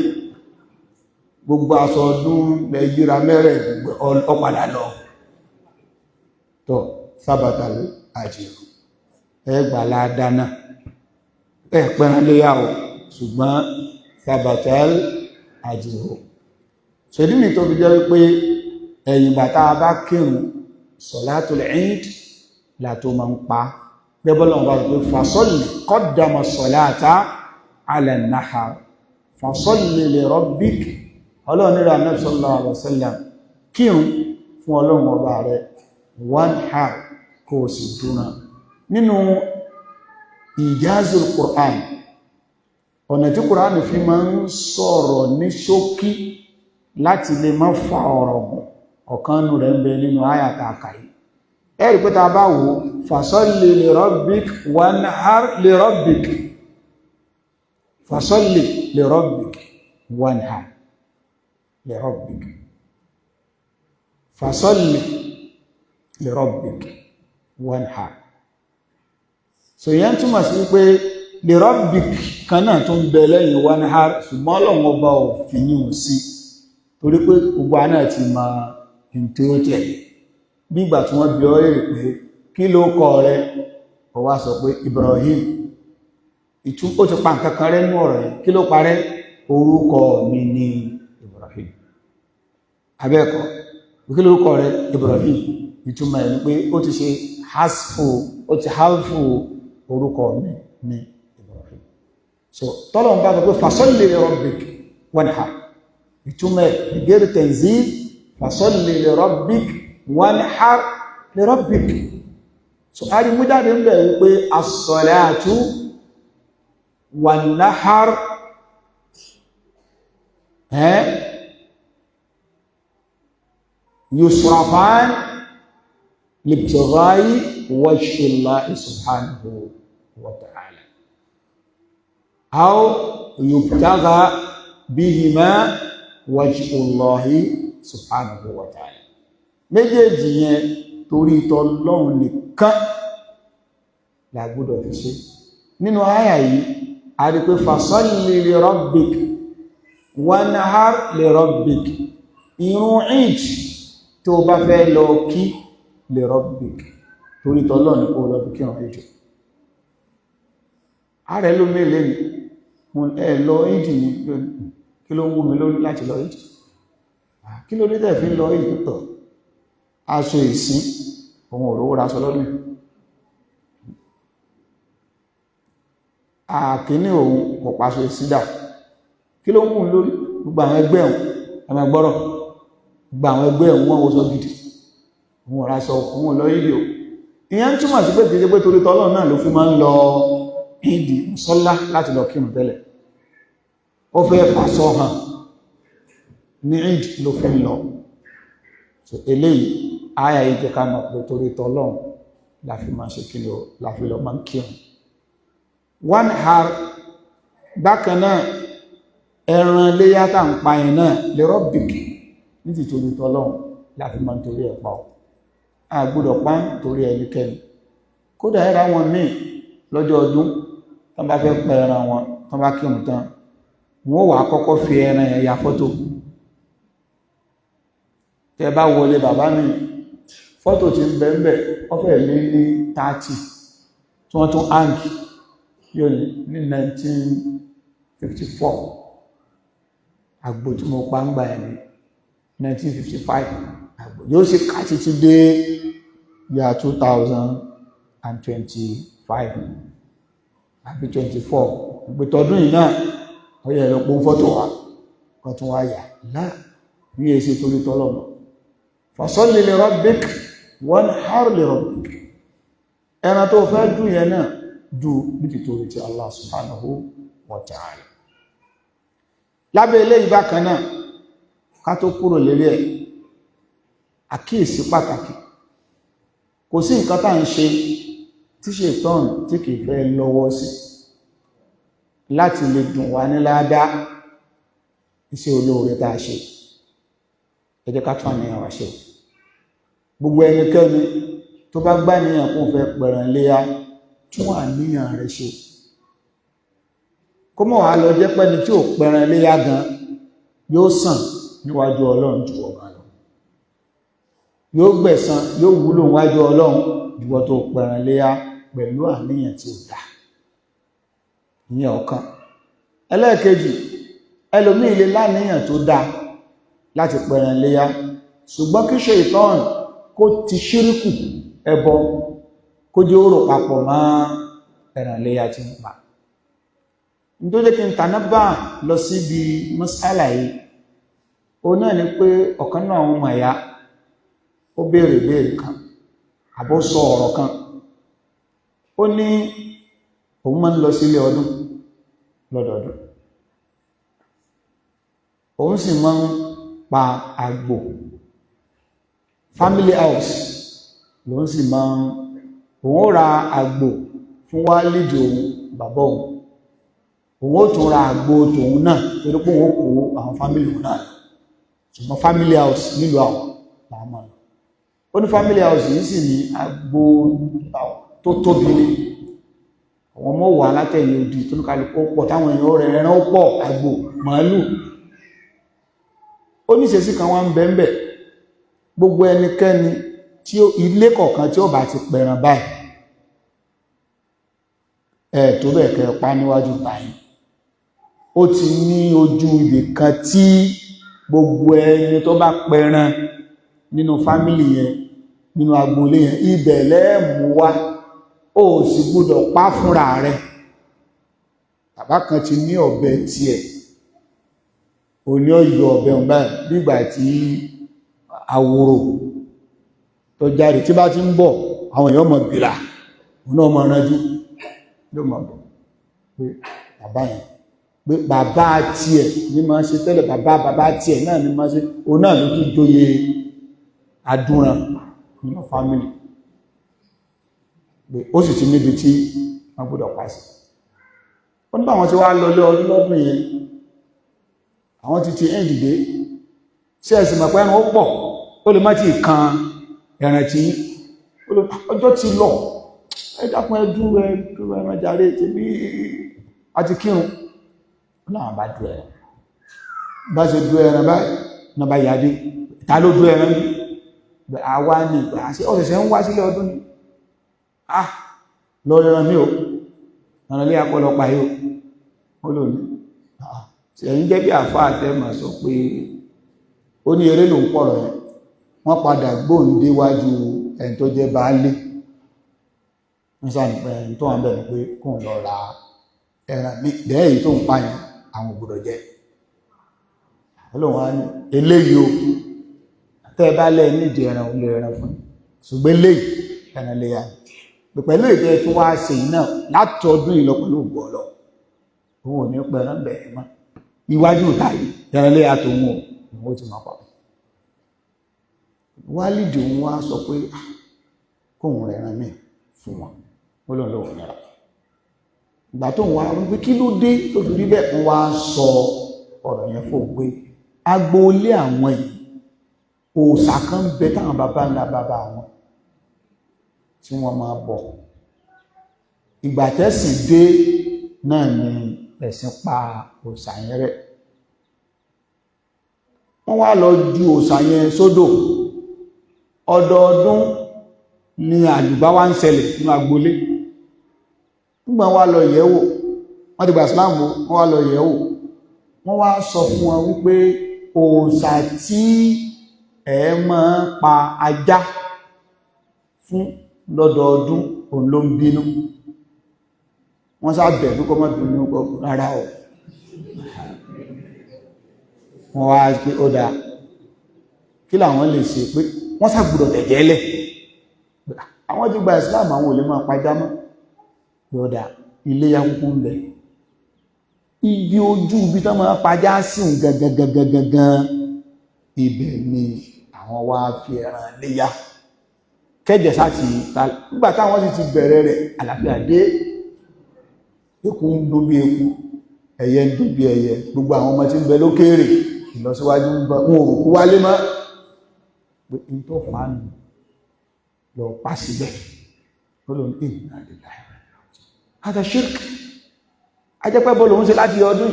gbogbo aṣọ ọdún lẹ́yìnra mẹ́rẹ̀ ọpadà lọ tọ́ sábàtàlú àjẹ́rù ẹgbàlá dáná ẹ̀pẹ̀rẹ̀ léyà o, ṣùgbọ́n sábàtàlú àjẹ́rù. ṣèdí ni tó fi jẹ́ wípé ẹ̀yìn bàtà bá kírun Salatul Eid látó máa ń pa bẹ́bọ́lọ̀ wà pé fasalli qaddama salata ala an-nahar, fasalli li rabbik. Ọlọ́run nílò Ànábì sallallahu alaihi wasallam kírun fún Ọlọ́run ọba rẹ̀, wanhar, kó sì dúnà. Nínú ìjázul Qur'an, ọ̀nà tí Qur'an fi máa ń sọ̀rọ̀ ní ṣókí láti lè má fa ọ̀rọ̀ gùn, ọ̀kan nù rẹ̀ ń bẹ nínú àyàtà àkàyí. Ẹ̀rí pé ta bá wò fasalli li rabbik wanhar li rabbik, fasalli li rabbik wanhar li rabbik, fasalli li rabbik wanhar. So yẹn túmọ̀ sí pé li rabbik kan náà tó ń bẹ lẹ́yìn wanhar, ṣùgbọ́n Ọlọ́run ọba ò fi yíò sí torí pé gbogbo àná ti máa ń tó tẹ̀lé. Nígbà tí wọ́n bi ọ́ èrè pé kí ló kọ rẹ, ó wá sọ pé Ibrahim, ó ti pa nǹkan kan rẹ́ nínú ọ̀rọ̀ yẹn. Kí ló parẹ́? Orúkọ mi ni Ibrahim. Abẹ́ẹ̀kọ́, kí lórúkọ rẹ̀? Ibrahim. Ìtumọ̀ ẹ̀ ni pé ó ti ṣe hasfu orúkọ mi ní Ibrahim. So tọ́lọ̀ ń bá sọ pé fasalli li rabbik wanhar, ìtumọ̀ ẹ̀ ìgbéri tanzil, fasalli li rabbik wanhar li rabbik. So a rí mú jáde ń bẹ̀ wípé as-salatu wan-nahar yusrafan libtigha'i wajhi Allah subhanahu wa ta'ala aw yubtagha bihima wajhu Allah subhanahu wa ta'ala. Méjèèjì yẹn torí t'Ọlọ́run nìkan la gbọ́dọ̀ fi ṣe. Nínú àyà yìí a rí pé fasalli li rabbik wanhar li rabbik, ìrun Eid tó bá fẹ́ lọ kí li rabbik torí t'Ọlọ́run kó lọ kí ọ̀rọ̀ Eid. Ààrẹ ló mẹ́lẹ̀ ní lọ Eid ní kí ló ń wú mi lórí láti lọ Eid, kí ló dé tẹ́ fi lọ Eid tọ̀ aṣọ ìsìn ohun òrówó raṣọ lọ́dún, àkíní òun kò pàṣọ ìsídà, kí ló ń wù lórí? Gbogbo àwọn ẹgbẹ́ ẹ̀hùn ẹmẹ gbọ́rọ̀, gbogbo àwọn ẹgbẹ́ ẹ̀hùn wọ́n wọ́sọ gidi, òun raṣọ òun lọ ìdí o. Ìyẹn túmọ̀ sí pé kìí ṣe pé torí t'Ọlọ́run náà ló fi máa ń lọ ìdí sọ́lá láti lọ kírun tẹ́lẹ̀, ó fẹ́ fàṣọ hàn ní ìdí ló fi ń lọ. So eléyìí àyà yìí jẹ́ ká mọ̀ pé torí t'Ọlọ́run la fi máa ṣe kí la fi lọ máa ń kírun. Wanhar bákan náà ẹran léyá tá ń pa ẹ̀ náà li rabbik ní ti torí t'Ọlọ́run la fi máa ń torí ẹ̀ pa ọ́, a gbọ́dọ̀ pa torí ẹnikẹ́ni. Kódà ẹ̀rọ àwọn míì lọ́jọ́ ọdún tán bá fẹ́ pẹ ẹran wọn tán bá kírun tán wọ́n wà kọ́kọ́ fi ẹran yẹn ya fọ́tò. Tẹ́ bá wọlé bàbá mi fọ́tò tí ń bẹ ń bẹ ọfẹ́ lé ní 30 tí wọ́n tún áǹkì yóò ní 1954 àgbò tí mo pa ń gbà ẹni 1955 àgbò yóò sì ká títí dé year 2025 àbí 24 ìgbètọ̀dún yìí náà ọyẹ ẹ̀lọ́pọ̀ fọ́tò wa kan tún wá yà láà ní èsì torí t'Ọlọ́run. Fasalli li rabbik wanhar li rabbik, ẹran tó fẹ́ dùn yẹn náà dù níbi torí ti Allah subhanahu wa ta'ala. Lábẹ́ ilé ìbákan náà ká tó kúrò lérí ẹ̀ àkíyèsí pàtàkì, kò sí nǹkan tá ń ṣe tí ṣètán tí kìí fẹ́ lọ́wọ́ sí láti lè dùn wá ní ládá iṣẹ́ olóore tá a ṣe. Ẹ jẹ́ ká tún àníyàn wá ṣe. Gbogbo ẹnikẹ́ni tó bá gbá níyàn kó fẹ́ pẹ̀ràn léyá tún àníyàn rẹ̀ ṣe. Kó mọ̀ wá lọ jẹ́ pẹ́ni tí ò pẹ̀ràn léyá gan yóò sàn níwájú Ọlọ́run jù ọba lọ, yóò gbẹ̀san yóò wúlò níwájú Ọlọ́run jùwọ́ tó pẹ̀ràn léyá pẹ̀lú àníyàn tí ó dá. Ìyẹn ọ̀kan. Ẹlẹ́ẹ̀kejì, ẹlòmíì lè láníyàn tó dá láti pẹ̀ràn léyá ṣùgbọ́n kí Ṣáítánì kó ti ṣíríkù ẹbọ kó jẹ́ ó rò papọ̀ mọ́ ẹran léyá tí ń pa. Nítorí kí n tàná bá lọ síbi mọ́sálà yìí ó náà ni pé ọ̀kan náà àwọn ọmọ ẹ̀yà ó béèrè kan àbó sọ ọ̀rọ̀ kan, ó ní òun máa ń lọ sílé ọdún lọ́dọọdún, òun sì máa ń pa àgbò, family house lòun sì máa ń òun ó ra àgbò fún wálídì òun bàbá òun ó tún ra àgbò tòun náà torí pé òun kó àwọn family òun náà ṣùgbọ́n family house nílùú àwọn làwọn máa lọ. Ó ní family house yìí sì ní àgbò tó tóbi ní àwọn ọmọ wà látẹ̀yìn odi tó ní kálukú pọ̀ táwọn èèyàn rẹ̀ ẹran ó pọ̀ àgbò màálù. Ó ní ìṣesí kan wá ń bẹ́ẹ̀ gbogbo ẹnikẹ́ni tí ilé kọ̀ọ̀kan tí ó bá ti pẹ̀ràn báyìí tó bẹ́ẹ̀ kẹ́ pa níwájú báyìí ó ti ní ojú ibì kan tí gbogbo ẹni tó bá pẹran nínú fámílì yẹn nínú agboolé yẹn ibẹ̀ lẹ́ẹ̀mú wá ó sì gbọ́dọ̀ pa fúnra rẹ̀ bàbá kan ti ní ọ̀bẹ tiẹ̀ ò ní ọ̀yọ̀ ọ̀bẹ ọ̀bẹ nígbà tí àwòrò tó jáde tí bá ti ń bọ̀ àwọn èèyàn mọ̀ gbìlà òun náà mọ̀ ránjú ló mọ̀ bọ̀ pé bàbá yẹn pé bàbá tiẹ̀ ní máa ṣe tẹ́lẹ̀ bàbá tiẹ̀ náà ní máa ṣe òun náà ló tún jóye adúran nínú fámílì pé ó sì ti níbi tí wọ́n gbọ́dọ̀ pàṣẹ ó ní báwọn tí wá lọ lé ọdún lọ́dún yẹn àwọn ti ẹ̀dìdé sí ẹ̀sìn mọ̀pẹ́ ẹran ó pọ̀ ó lè má ti kan ẹran tí ọjọ́ ti lọ ẹ̀dàkùn ẹran jàre ti bí a ti kírun náà bá dú ẹran bá ṣe dú ẹran báyìí náà bá yàdé ta ló dú ẹran bí àwa ní ìgbà àṣẹ ọ̀sẹ̀sẹ̀ ń wá sílé ọdún ni lọ ẹran mi ò ọ̀nà ilé akọlọpàá yóò ó lò ní ẹ̀yìn jẹ́ bí àfá àtẹ́mà sọ pé ó ní eré ló ń pọ̀rọ̀ ẹ̀ wọ́n padà gbóǹdéwájú ẹni tó jẹ́ baálé wọ́n sáà nípa ẹni tó wọ́n bẹ̀rẹ̀ pé kò lọ ra ẹran ní lẹ́yìn tó ń pààyàn àwọn ògbòdò jẹ́ ọlọ́run á ní eléyìí o tẹ́ bá lẹ́ nídìí ẹran olè ẹran fún ṣùgbọ́n eléyìí ẹran lè yá pẹ̀lú ìtẹ́ tó wá ṣe náà látọdún ìlọ pẹ̀lú ògbò ọlọ òun ò ní pẹ̀rán bẹ̀rẹ̀ mọ́ iwájú ìtàyí ẹranlé àtòun ò ti máa pàpọ̀ wálìdì òun wá sọ pé kóhun rẹ̀ rán mí fún wọn ó lọ́n lọ́wọ́ nira ìgbà tó ń wá wípé kí ló dé tó fi rí bẹ́ẹ̀ wọ́n wá sọ ọ̀rọ̀ yẹn fò pé agboolé àwọn yìí òòṣà kan bẹ táwọn bàbá ńlá bàbá wọn tí wọ́n máa bọ̀ ìgbà tẹ́sìn dé náà ni ẹ̀sìn pa òòṣà yẹn rẹ́ wọ́n wá lọ ju òòṣà yẹn sódò ọdọọdún ni àlùbá wá ń ṣẹlẹ̀ nínú agboolé nígbà wá lọ yẹ̀wò wọ́n ti gbà síláàmù wọ́n wá lọ yẹ̀wò wọ́n wá sọ fún wọn wípé òòṣà tí ẹ máa pa ajá fún lọ́dọọdún òun ló ń bínú wọ́n sábẹ̀ ní kọmọ́ bínú rárá ọ̀ wọ́n wá pé ó dáa kí làwọn lè ṣe pé wọ́n sàgbùdọ̀ tẹ̀jẹ́lẹ̀ àwọn tí gba Islam àwọn olè máa pàjá mọ́ pé ó dáa ilé ya kúkú ń bẹ ibi ojú ibi tán máa pàjá sí gangan ibẹ̀ ni àwọn wá fi ẹran léyá kẹ́jẹ̀ sáti nígbà táwọn sì ti bẹ̀rẹ̀ rẹ̀ àlàáfíà dé eku ń dún bí eku ẹyẹ ń dún bí ẹyẹ gbogbo àwọn ọmọ tí ń bẹ lókèèrè ìlọsíwájú ń bá wọn òkú wálé mọ́ pé in tó fàánù lọ pàṣíbẹ̀ ó lọ ní ìrìnàdìlá àtà ṣírk ajẹ́pẹ́ bọ́ lòun ṣe láti ọdún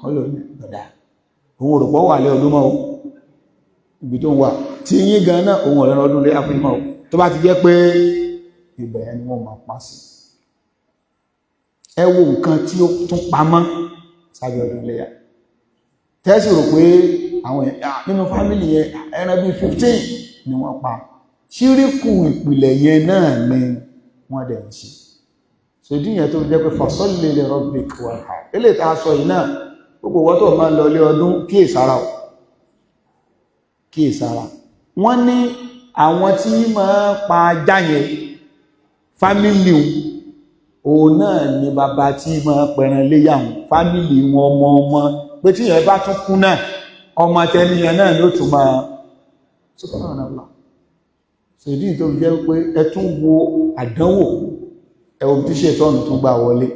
ó lọ ní ọ̀dá òun òrùpọ̀ wà lé ọdún mọ́ ibi tó wà tí yí gan náà òun ọ̀rẹ́ ọdún lé áfírímọ̀ tó bá ti jẹ́ pé ibẹ̀ ẹni wọ́n máa pa sí ẹ wo nǹkan tí ó tún pamọ́ sábẹ́ ọdún léyà tẹ́sì rò pé àwọn nínú fámílì yẹn ẹran bí 15 ni wọ́n pa ṣíríkù ìpìlẹ̀ yẹn náà ni wọ́n dẹ̀ ń ṣe ṣèdí yẹn tó jẹ́ pé fasalli li rabbika wanhar ilé ìta sọ yìí náà gbogbo wọ́n tó máa ń lọ lé ọdún kíyèsára ò kíyèsára wọ́n ní àwọn tí máa pa ajá yẹn fámílì òun náà ni bàbá tí máa pẹ̀rẹ̀ léyàwó fámílì wọn ọmọ pé tí yẹn bá tún kú náà ọmọ tẹniyàn náà ló tún máa subhanallah ṣèdí tó jẹ́ pé ẹ tún wo àdánwò ẹwọ tí ṣe tọ́nù tún gbà wọlé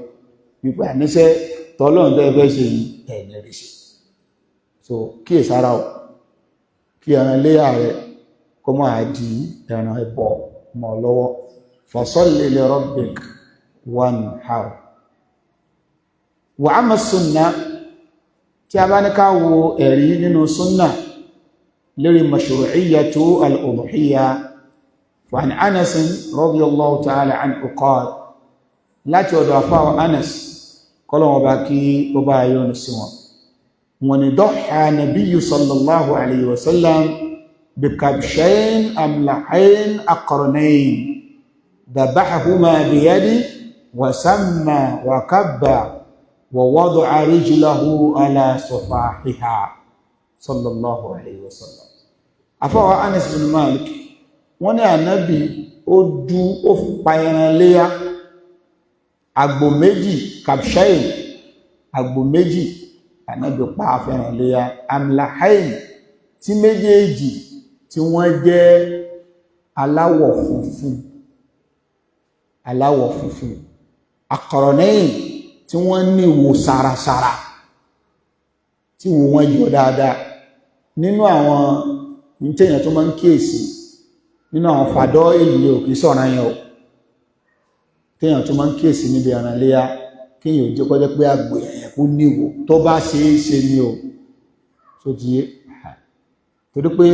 wípé àníṣẹ́ tọ́lọ́run tẹ́ fẹ́ ṣe yìí ẹ̀ẹ̀lẹ́ rí ṣe so kíyèsára ò kí ẹran léyà rẹ kó máa di ẹran ẹbọ mọ́ lọ́wọ́ fasalli li rabbik wanhar wa amma sunnah tí a bá ní ká wo ẹ̀rí nínú sunnah lórí mashru'iyyatu al-udhiyya fa an Anas radiyallahu ta'ala anhu qala láti ọ̀dọ̀ àfáà Anas kọ́lọ̀wọ̀n bá kí ó bá yọ́nú sí wọn wọ́n ní dọ́ha nabiyyu sallallahu alayhi wa sallam bi kabshayn amlahayn aqranayn dabahahuma biyadi wa samma wa kabba wa wada'a rijlahu ala safahiha sallallahu alayhi wa sallam. Àfáà Anas bin Malik wọ́n ní Ànábì ó pa ẹran léyá àgbò méjì kabshayn àgbò méjì Ànábì pa afẹ́ràn léyá amlahayn tí méjèèjì tí wọ́n jẹ́ aláwọ̀ funfun aqranayn tí wọ́n ní ìwò sárasára tí wò wọ́n yọ dáadáa nínú àwọn ìtẹ̀yàn tó máa ń kíyèsí nínú àwọn fàdọ́ ìlú òkè sọ̀rọ̀ yẹn o téèyàn tó máa ń kíyèsí níbi ẹran léyá kéèyàn ò jẹ́ kọjá pé àgbò ẹ̀yẹn kó níwò tó bá ṣe é ṣe ní o tó ti yé torí pé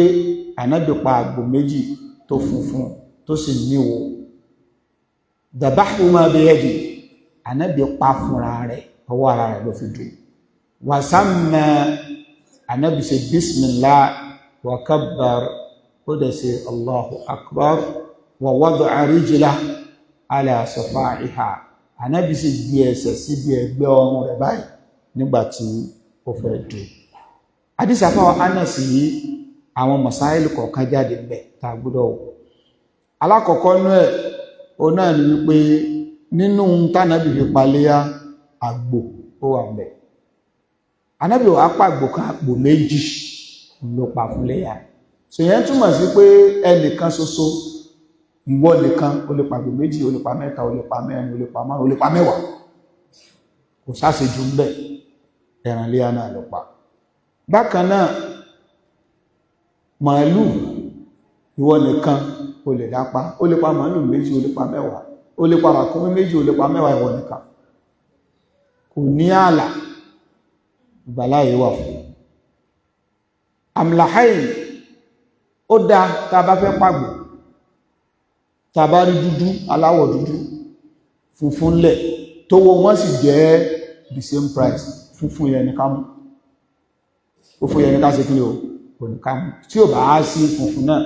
Ànábì pa àgbò méjì tó funfun tó sì níwò dabahuma biyadi Ànábì pa fúnra rẹ̀ ọwọ́ ara rẹ̀ ló fi dùn wa samma Ànábì ṣe bismillah wa kabbar ó dẹ̀ ṣe Allahu akbar wa wada'a rijlah ala safa'iha Ànábì sì gbé ẹsẹ̀ síbi ẹgbẹ́ ọrùn rẹ̀ báyìí nígbàtí ó fẹ́ dùn. Àdísì àfáà Anas yìí àwọn masáìlì kọ̀ọ̀kan jáde ńbẹ̀ tá a gbọ́dọ̀ wò. Alákọ̀ọ́kọ́ nú ẹ̀ ó náà ní wípé nínú tánàbì fi paléyá àgbò ó wà ńbẹ̀. Ànábì wá pàgbò kan àgbò méjì ló pa fún léyá. Ṣèyẹn túmọ̀ sí pé ẹnìkan ṣoṣo ìwọ nìkan o lè pàgbò méjì o lè pa mẹ́ta o lè pa mẹ́rin o lè pa márùn o lè pa mẹ́wàá kò sáṣejù ń bẹ̀ ẹran léyá náà ló pa. Bákan náà màálù ìwọ nìkan o lè dápa o lè pa màálù méjì o lè pa mẹ́wàá o lè pa ràkúnmí méjì o lè pa mẹ́wàá ìwọ nìkan kò ní ààlà ìgbàláyé wà fún. Amlahayn ó dá tá a bá fẹ́ pàgbò tàbárí dúdú aláwọ̀ dúdú funfun lẹ̀ tó wọ wọ́n sì jẹ́ the same price funfun yẹn ní ká mú funfun yẹn ní ká ṣe kí ni o ní ká mú tí ò bá á sí funfun náà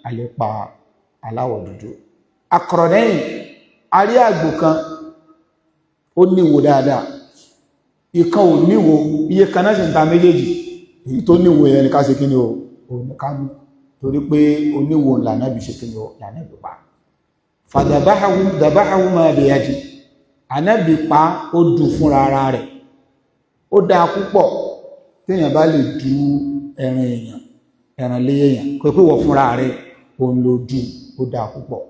a lè pa aláwọ̀ dúdú. aqranayn arí àgbò kan ó níwò dáadáa ìkan ò níwò iye kan náà sì ń ta méjèèjì èyí tó níwò yẹn ní ká ṣe kí ni o ní ká mú torí pé oníwò lànàbì ṣe kí ni o lànàbì pa fàdàbáhàwùmá biyadi Ànábì pa ó dù fúnra ara rẹ̀ ó dáa púpọ̀ téèyàn bá lè du ẹran lé èèyàn kò pé wọ́n fúnra rẹ̀ òun ló dù ó dáa púpọ̀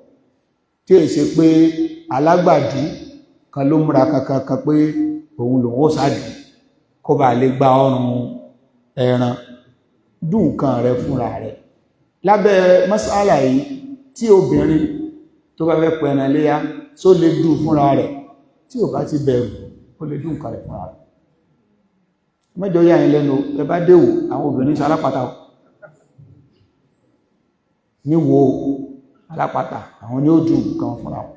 tí è ṣe pé alágbàdú kan ló múra kankan pé òun lòun ó ṣáàdù kó bá lè gba ọrùn ẹran dù nǹkan rẹ̀ fúnra rẹ̀ lábẹ́ mas'ala yìí tí obìnrin tó bá fẹ́ pẹ̀rẹ̀ léyá só lè dùn fúnra rẹ̀ tí ò bá ti bẹ̀rù ó lè dùn kalẹ̀ fúnra rẹ̀. Mẹ́jọ yà yín lẹ́nu ẹ bá déwò àwọn obìnrin sí alápàtà níwò alápàtà àwọn ni ó dùn nǹkan fúnra wọn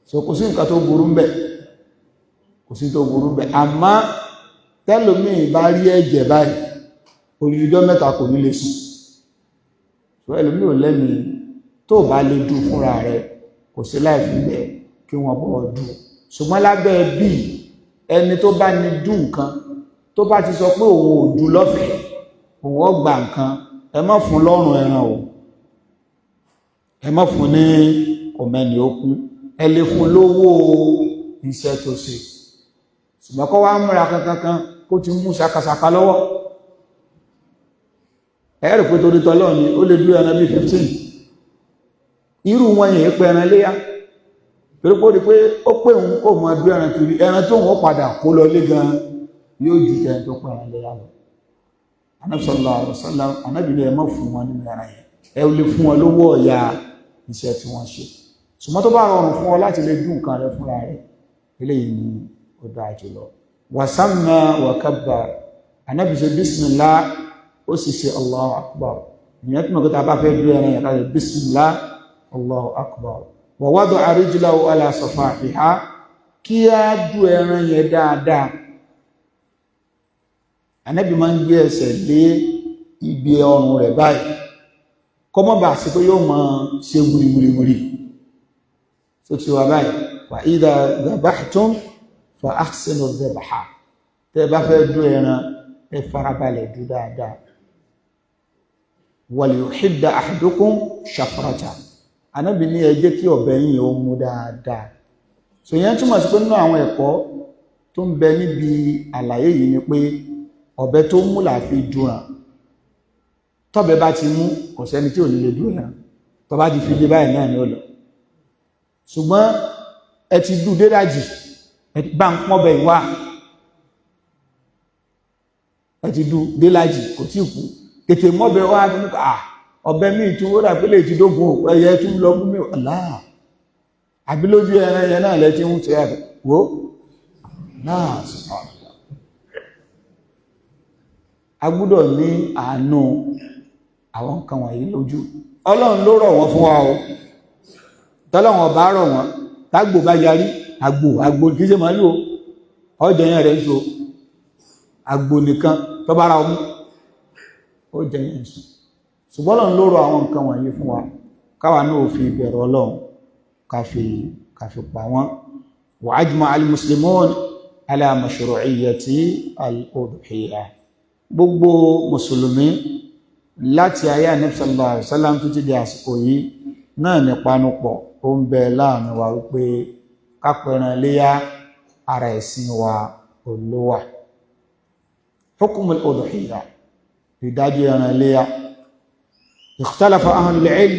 so kò sí nǹkan tó burú ńbẹ̀ kò sí tó burú ńbẹ̀ àmọ́ tẹ́lòmíì bá rí ẹ̀jẹ̀ báyìí olùdíjọ́ mẹ́ta kò ní lè sùn so ẹlòmíì ò lẹ́mìí tó bá lè dù fúnra rẹ̀ kò sí láìfí bẹ̀ kí wọ́n bọ́ dù ṣùgbọ́n lábẹ́ bí ẹni tó bá ní dù nǹkan tó bá ti sọ pé òun ò dù lọ́fẹ̀ẹ́ òun ó gba nǹkan ẹ má fún lọ́rùn ẹran o ẹ má fún ní ọ̀mẹ́ni okun ẹ lè fún lówó iṣẹ́ tó ṣe ṣùgbọ́n kọ́ wá múra kankan kó ti mú ṣakaṣaka lọ́wọ́ ẹ̀rù pé torí tọ́lọ́ ni ó lè dú ẹran bí 15 irú wọn yìí pẹ ẹran léyá torí pé ó rí pé ó pé òun kò mọ ẹgbẹ́ ẹran kiri ẹran tó wọ́n padà kó lọ lé gan yóò ju ẹran tó pẹ ẹran léyá lọ. Ànábì sallallahu alaihi wasallam Ànábì ní ẹ má fún wọn nínú ẹran yẹn ẹ lè fún wọn lówó ọ̀yà iṣẹ́ tí wọ́n ṣe ṣùgbọ́n tó bá rọrùn fún ọ láti lè dún nǹkan rẹ fúnra rẹ eléyìí ni ó dáa jùlọ. wa samma wa kabbar Ànábì ṣe bismillah ó sì ṣe Allahu akbar ìyẹn tó mọ̀ pé tá a bá fẹ́ dún ẹran yẹn ká ṣe bismillah Allahu akbar wa wada'a rijlahu ala safahiha kí á du ẹran yẹn dáadáa. Ànábì máa ń gbé ẹsẹ̀ lé ibi ọrùn rẹ̀ báyìí kọ́mọ́ bá sí pé yóò máa ṣe wùrìwùrìwùrì tó ti wà báyìí. Fa idha dhabahtum fa ahsinu dhabha, tẹ́ bá fẹ́ du ẹran ẹ farabalẹ̀ du dáadáa. Wal yuhidda ahadukum shafrata, Ànábì ní ẹ jẹ́ kí ọ̀bẹ yín ó mú dáadáa. So yẹn túmọ̀ sí pé nínú àwọn ẹ̀kọ́ tó ń bẹ níbi àlàyé yìí ni pé ọ̀bẹ tó mú là fi dùnràn. Tọ́bẹ bá ti mú kò sẹ́ni tí ò ní lè dùnràn, tó bá ti fi dé báyìí náà ni ó lọ. Ṣùgbọ́n ẹ ti dù dédàjì, ẹ ti bá ń pọ́n bẹ̀ wá, ẹ ti dù dédàjì kò tí kú, tètè mọ́bẹ̀ wá nípa ọ̀bẹ míì tún ó dà pé lè ti dógún ẹyẹ tún lọ mú mi aláà àbí lójú ẹran yẹn náà lẹ́tí ń tẹ́ ẹ̀rẹ̀ wó náà sọ̀rọ̀. A gbọ́dọ̀ ní àánú àwọn nǹkan wọ̀nyí lójú. Ọlọ́run ló rọ̀ wọ́n fún wa o, tọ́lọ́run ọba rọ̀ wọ́n tágbò bá yarí àgbò kìí ṣe màálù ọjọ́ yẹn rẹ̀ ń so àgbò nìkan tó bá ra ọmú ó jẹ yẹn sùn. Ṣùgbọ́n Ọlọ́run ló rọ̀ àwọn nǹkan wọ̀nyí fún wa, káwa náà fi ìbẹ̀rù Ọlọ́run ká fi pa wọ́n. Wa ajma al-muslimun ala mashru'iyyati al-udhiyah. Gbogbo mùsùlùmí láti ayé Ànábì sallallahu alaihi wasallam tó ti di àsìkò yìí náà ní panupọ̀ ó ń bẹ láàrin wa wípé ká pẹran iléyá ara ẹ̀sìn wa olówà. Hukmul udhiyah, ìdájọ́ ẹran iléyá. Ikhtalafa ahlul ilm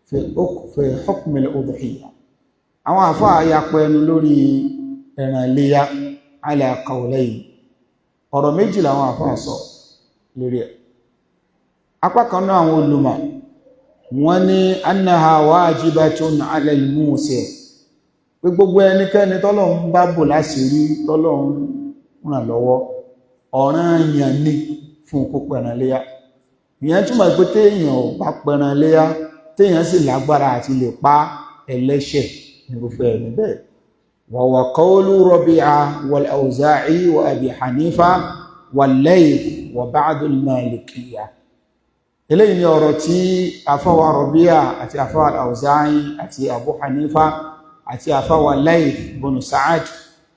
fi hukmil udhiyah. Àwọn àfáà yapa ẹnu lórí ẹran iléyá ala qawlayn. Ọ̀rọ̀ méjì làwọn àfáà sọ lórí ẹ̀. Apá kan náà àwọn olùmọ̀ wọ́n ní annaha wajibatun ala al-musi', pé gbogbo ẹnikẹ́ni tọ́lọ́run bá bò láṣìírí, tọ́lọ́run ràn lọ́wọ́, ọ̀ranyàn ni fún kó pẹran iléyá. Ìyẹn túmọ̀ pé téèyàn ò bá pẹran iléyá, téèyàn sì lágbára àti lè pa ẹlẹ́ṣẹ̀ nírúfẹ́ ẹni bẹ́ẹ̀. Wa huwa qawlu Rabi'a wal-Awza'i wa Abi Hanifa wal-Layth wa ba'd al-Malikiyyah. Eléyìí ni ọ̀rọ̀ tí àfáwà Rabi'a àti àfáwà al-Awza'i àti Abu Hanifa àti àfáwà Layth bin Sa'ad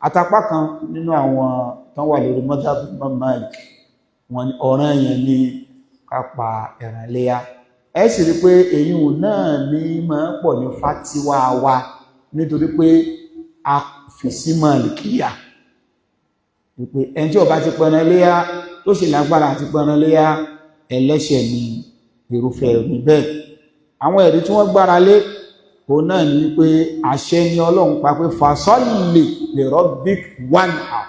àtàpá kan nínú àwọn tán wà lórí madhhab Imam Malik, wọn ni ọ̀ranyàn ni ká pa ẹran iléyá. Ẹ sì rí pé èyí náà ní máa pọ̀ ní fatiwa wa nítorí pé a fi sí Màlìkíyà wípé ẹni tí ó bá ti pẹran iléyá tó sì lágbára àti pẹran iléyá ẹlẹ́ṣẹ̀ ni irúfẹ́ ẹni bẹ́ẹ̀. Àwọn ẹ̀rí tí wọ́n gbára lé òun náà ni wípé àṣẹ ni Ọlọ́run pa pé fasalli li rabbik wanhar,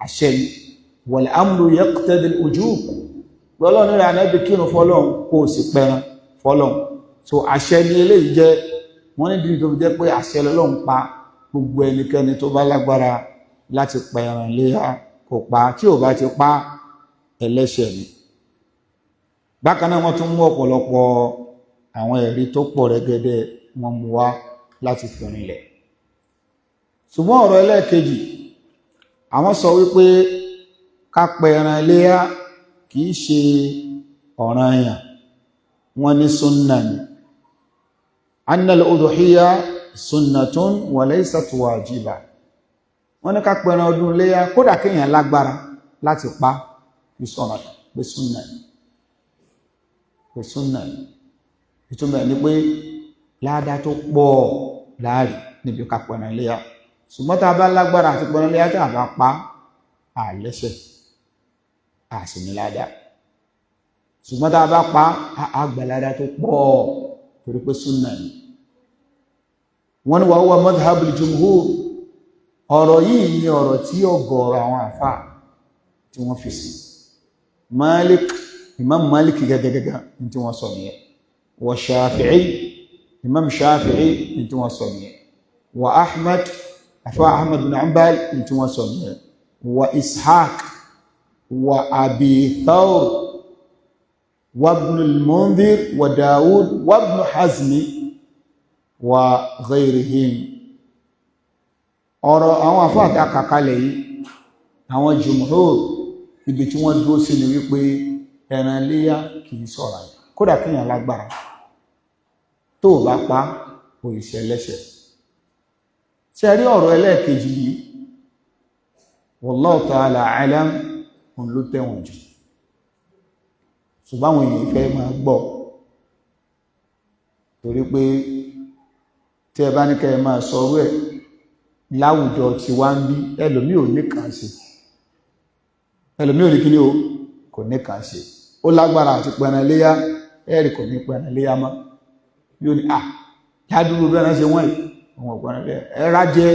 àṣẹ ni wal amru yaqtadi al-wujub, Ọlọ́run rẹ̀ Ànábì kírun fọ́lọ́run kó o sì pẹran fọ́lọ́run. So àṣẹ ni eléyìí jẹ́, wọ́n ní dídí tó fi jẹ́ pé àṣẹ l'Ọlọ́run pa, gbogbo ẹnikẹ́ni tó bá lágbára láti pẹran iléyá kó pa, tí ò bá ti pa ẹlẹ́ṣẹ̀ ni. Bákan náà wọ́n tún mú ọ̀pọ̀lọpọ̀ àwọn ẹ̀rí tó pọ̀ rẹ́gẹ́dẹ́ wọn mú wá láti fi rinlẹ̀. Ṣùgbọ́n ọ̀rọ̀ ẹlẹ́ẹ̀kejì, àwọn sọ wípé ká pẹran iléyá kìí ṣe ọ̀ranyàn, wọ́n ní súnnà ni. Anna al-udhiyah sunnatun wa laysat wajiba. Wọ́n ní ká pẹran ọdún iléyá kódà kéèyàn lágbára láti pa ní sọ̀rọ̀ pé súnnà ni. Pé súnnà ni. Ìtumọ̀ ní pé ládá tó pọ̀ láàrí níbi ká pẹran iléyá. Ṣùgbọ́n tá a bá lágbára àti pẹran iléyá tá a bá pa àlẹ́ṣẹ̀ àsìniládá. Ṣùgbọ́n tá a bá pa àgbàládá tó pọ̀ torí pé súnnà ni. Wọ́n ní wa huwa madhhabul jumhur. Ọ̀rọ̀ yìí ni ọ̀rọ̀ tí ọ̀gọ̀ọ̀rọ̀ àwọn àfáà tí wọ́n fi sí. Imam Malik gẹ́gẹ́gẹ́gẹ́ ní tí wọ́n sọ nìyẹn. Wa Shafi'i, Imam Shafi'i ní tí wọ́n sọ nìyẹn. Wa Ahmad, àfáà Ahmad bin Hanbal ní tí wọ́n sọ nìyẹn. Wa Ishaq wa Abi Thawr wa Ibn al-Mundhir wa Dawud wa Ibn Hazmi wa ghayrihim. ọ̀rọ̀ àwọn àfáà tá kàkalẹ̀ yìí àwọn jùmhur ibi tí wọ́n dúró sí ni wípé ẹran iléyá kìí sọ̀rọ̀ àyà kódà kíyàn lágbára tó bá pa kò ìṣẹ́ lẹ́sẹ̀ ṣe rí ọ̀rọ̀ ẹlẹ́ẹ̀kejì yìí wallahu ta'ala alam òun ló tẹ̀wọ̀n jù ṣùgbọ́n àwọn èèyàn fẹ́ máa gbọ́ torí pé tí ẹ bá ní kẹ́ ẹ máa sọ̀rọ̀ ẹ̀ láwùjọ tí wá ń bí ẹlòmí ò ní kàn ṣe ẹlòmí ò ní kíní o kò ní kàn ṣe ó lágbára àti pẹran iléyá ẹ̀rì kò ní pẹran iléyá mọ́ yóò ní yádúró bí ẹran ṣe wọ́n yìí àwọn ọ̀pẹran iléyá ẹ̀rá jẹ́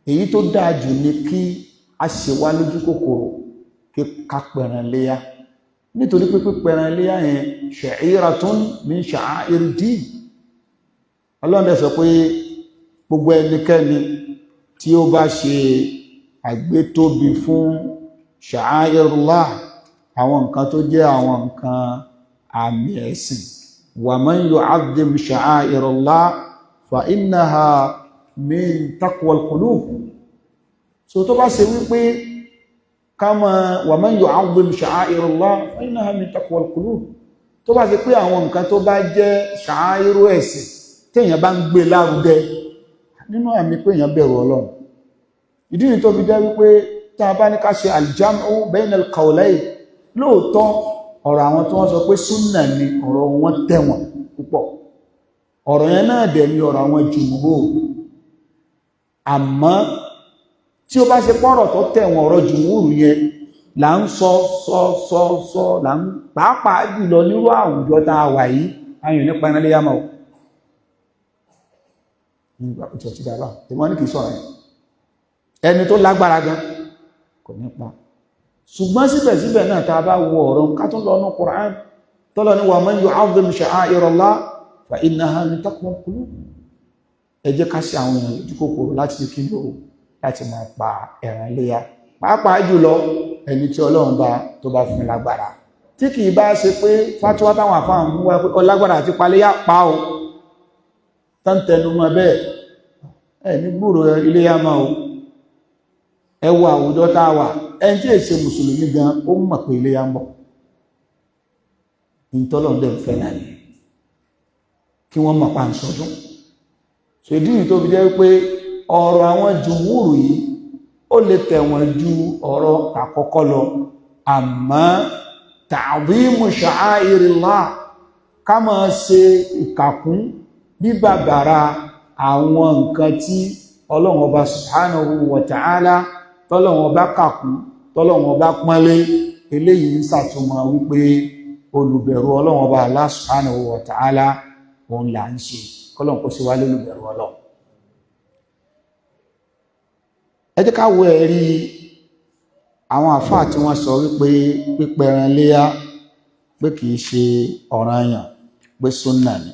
èyí tó dáa jù ní kí a ṣe wá lójú kòkòrò kí ká pẹran iléyá nítorí pé pípẹran iléyá yẹn sha'iratun min sha'airi din Ọlọ́run sọ pé gbogbo ẹnikẹ́ni tí ó bá ṣe àgbétóbi fún sha'airullah àwọn nǹkan tó jẹ́ àwọn nǹkan àmì ẹ̀sìn wa man yu'azzim sha'airullah fa innaha min taqwal qulub so tó bá ṣe wípé kama wa man yu'azzim sha'airullah fa innaha min taqwal qulub tó bá ṣe pé àwọn nǹkan tó bá jẹ́ sha'airu ẹ̀sìn téèyàn bá ń gbé lárugẹ nínú àmì pé èèyàn bẹ̀rù Ọlọ́run ìdí ni tó fi jẹ́ wípé tá a bá ní ká ṣe al-jam'u bayna al-qawlayn lóòótọ́ ọ̀rọ̀ àwọn tí wọ́n sọ pé súnnà ni ọ̀rọ̀ wọn tẹ̀wọ̀n púpọ̀ ọ̀rọ̀ yẹn náà dẹ̀ ni ọ̀rọ̀ àwọn jùmhur àmọ́ tí ó bá ṣe pọ́rọ̀ tó tẹ̀wọ̀n ọ̀rọ̀ jùmhur yẹn là ń sọ là ń pàápàá jùlọ nírú àwùjọ tá a wà yìí ayùn nípa ẹranléyà máa nígbà pẹ̀tẹ̀ ti dára ìwọ́n ní kìí sọ̀rọ̀ ẹni tó lágbára gan kò ní pa ṣùgbọ́n síbẹ̀síbẹ̀ náà ta bá wọ ọ̀rọ̀ ká tún lọ ní Qur'an tọ́lọ ní wa man yu'azzim sha'a'irallah fa innaha min taqwal qulub ẹ jẹ́ ká sí àwọn èèyàn lójú kòkòrò láti kí ló láti máa pa ẹran iléyá pàápàá jùlọ ẹni tí Ọlọ́run bá tó bá fún lágbára tí kìí bá ṣe pé fatuwa táwọn àfáà mú wá pé ọlágbára àti paléyá pa o tántẹnu mọ́ bẹ́ẹ̀ ẹ̀ ní gbúrò iléyá máa o ẹ wo àwùjọ tá a wà ẹni tí èsè mùsùlùmí gan ó mọ̀ pé iléyá ń bọ̀ ìtọ́lọ̀dẹ̀ fẹ́ náà ni kí wọ́n mọ̀ pa ń sọdún so ìdí tó fi jẹ́ pé ọ̀rọ̀ àwọn jùmúrù yìí ó lè tẹ̀wọ̀n ju ọ̀rọ̀ àkọ́kọ́ lọ àmọ́ ta'dhimu sha'airillah ká máa ṣe ìkàkún bíbàbàrà àwọn nǹkan tí Ọlọ́run Ọba subhanahu wa ta'ala tọ́lọ́run Ọba kàkún tọ́lọ́run Ọba pọ́nlé eléyìí ń ṣàtúmọ̀ wípé olùbẹ̀rù Ọlọ́run Ọba Allah subhanahu wa ta'ala òun là ń ṣe kọ́lọ́run kó sí wá lólùbẹ̀rù Ọlọ́run ẹ jẹ́ ká wo ẹ̀rí àwọn àfáà tí wọ́n sọ wípé pípẹran léyá pé kìí ṣe ọ̀ranyàn pé súnnà ni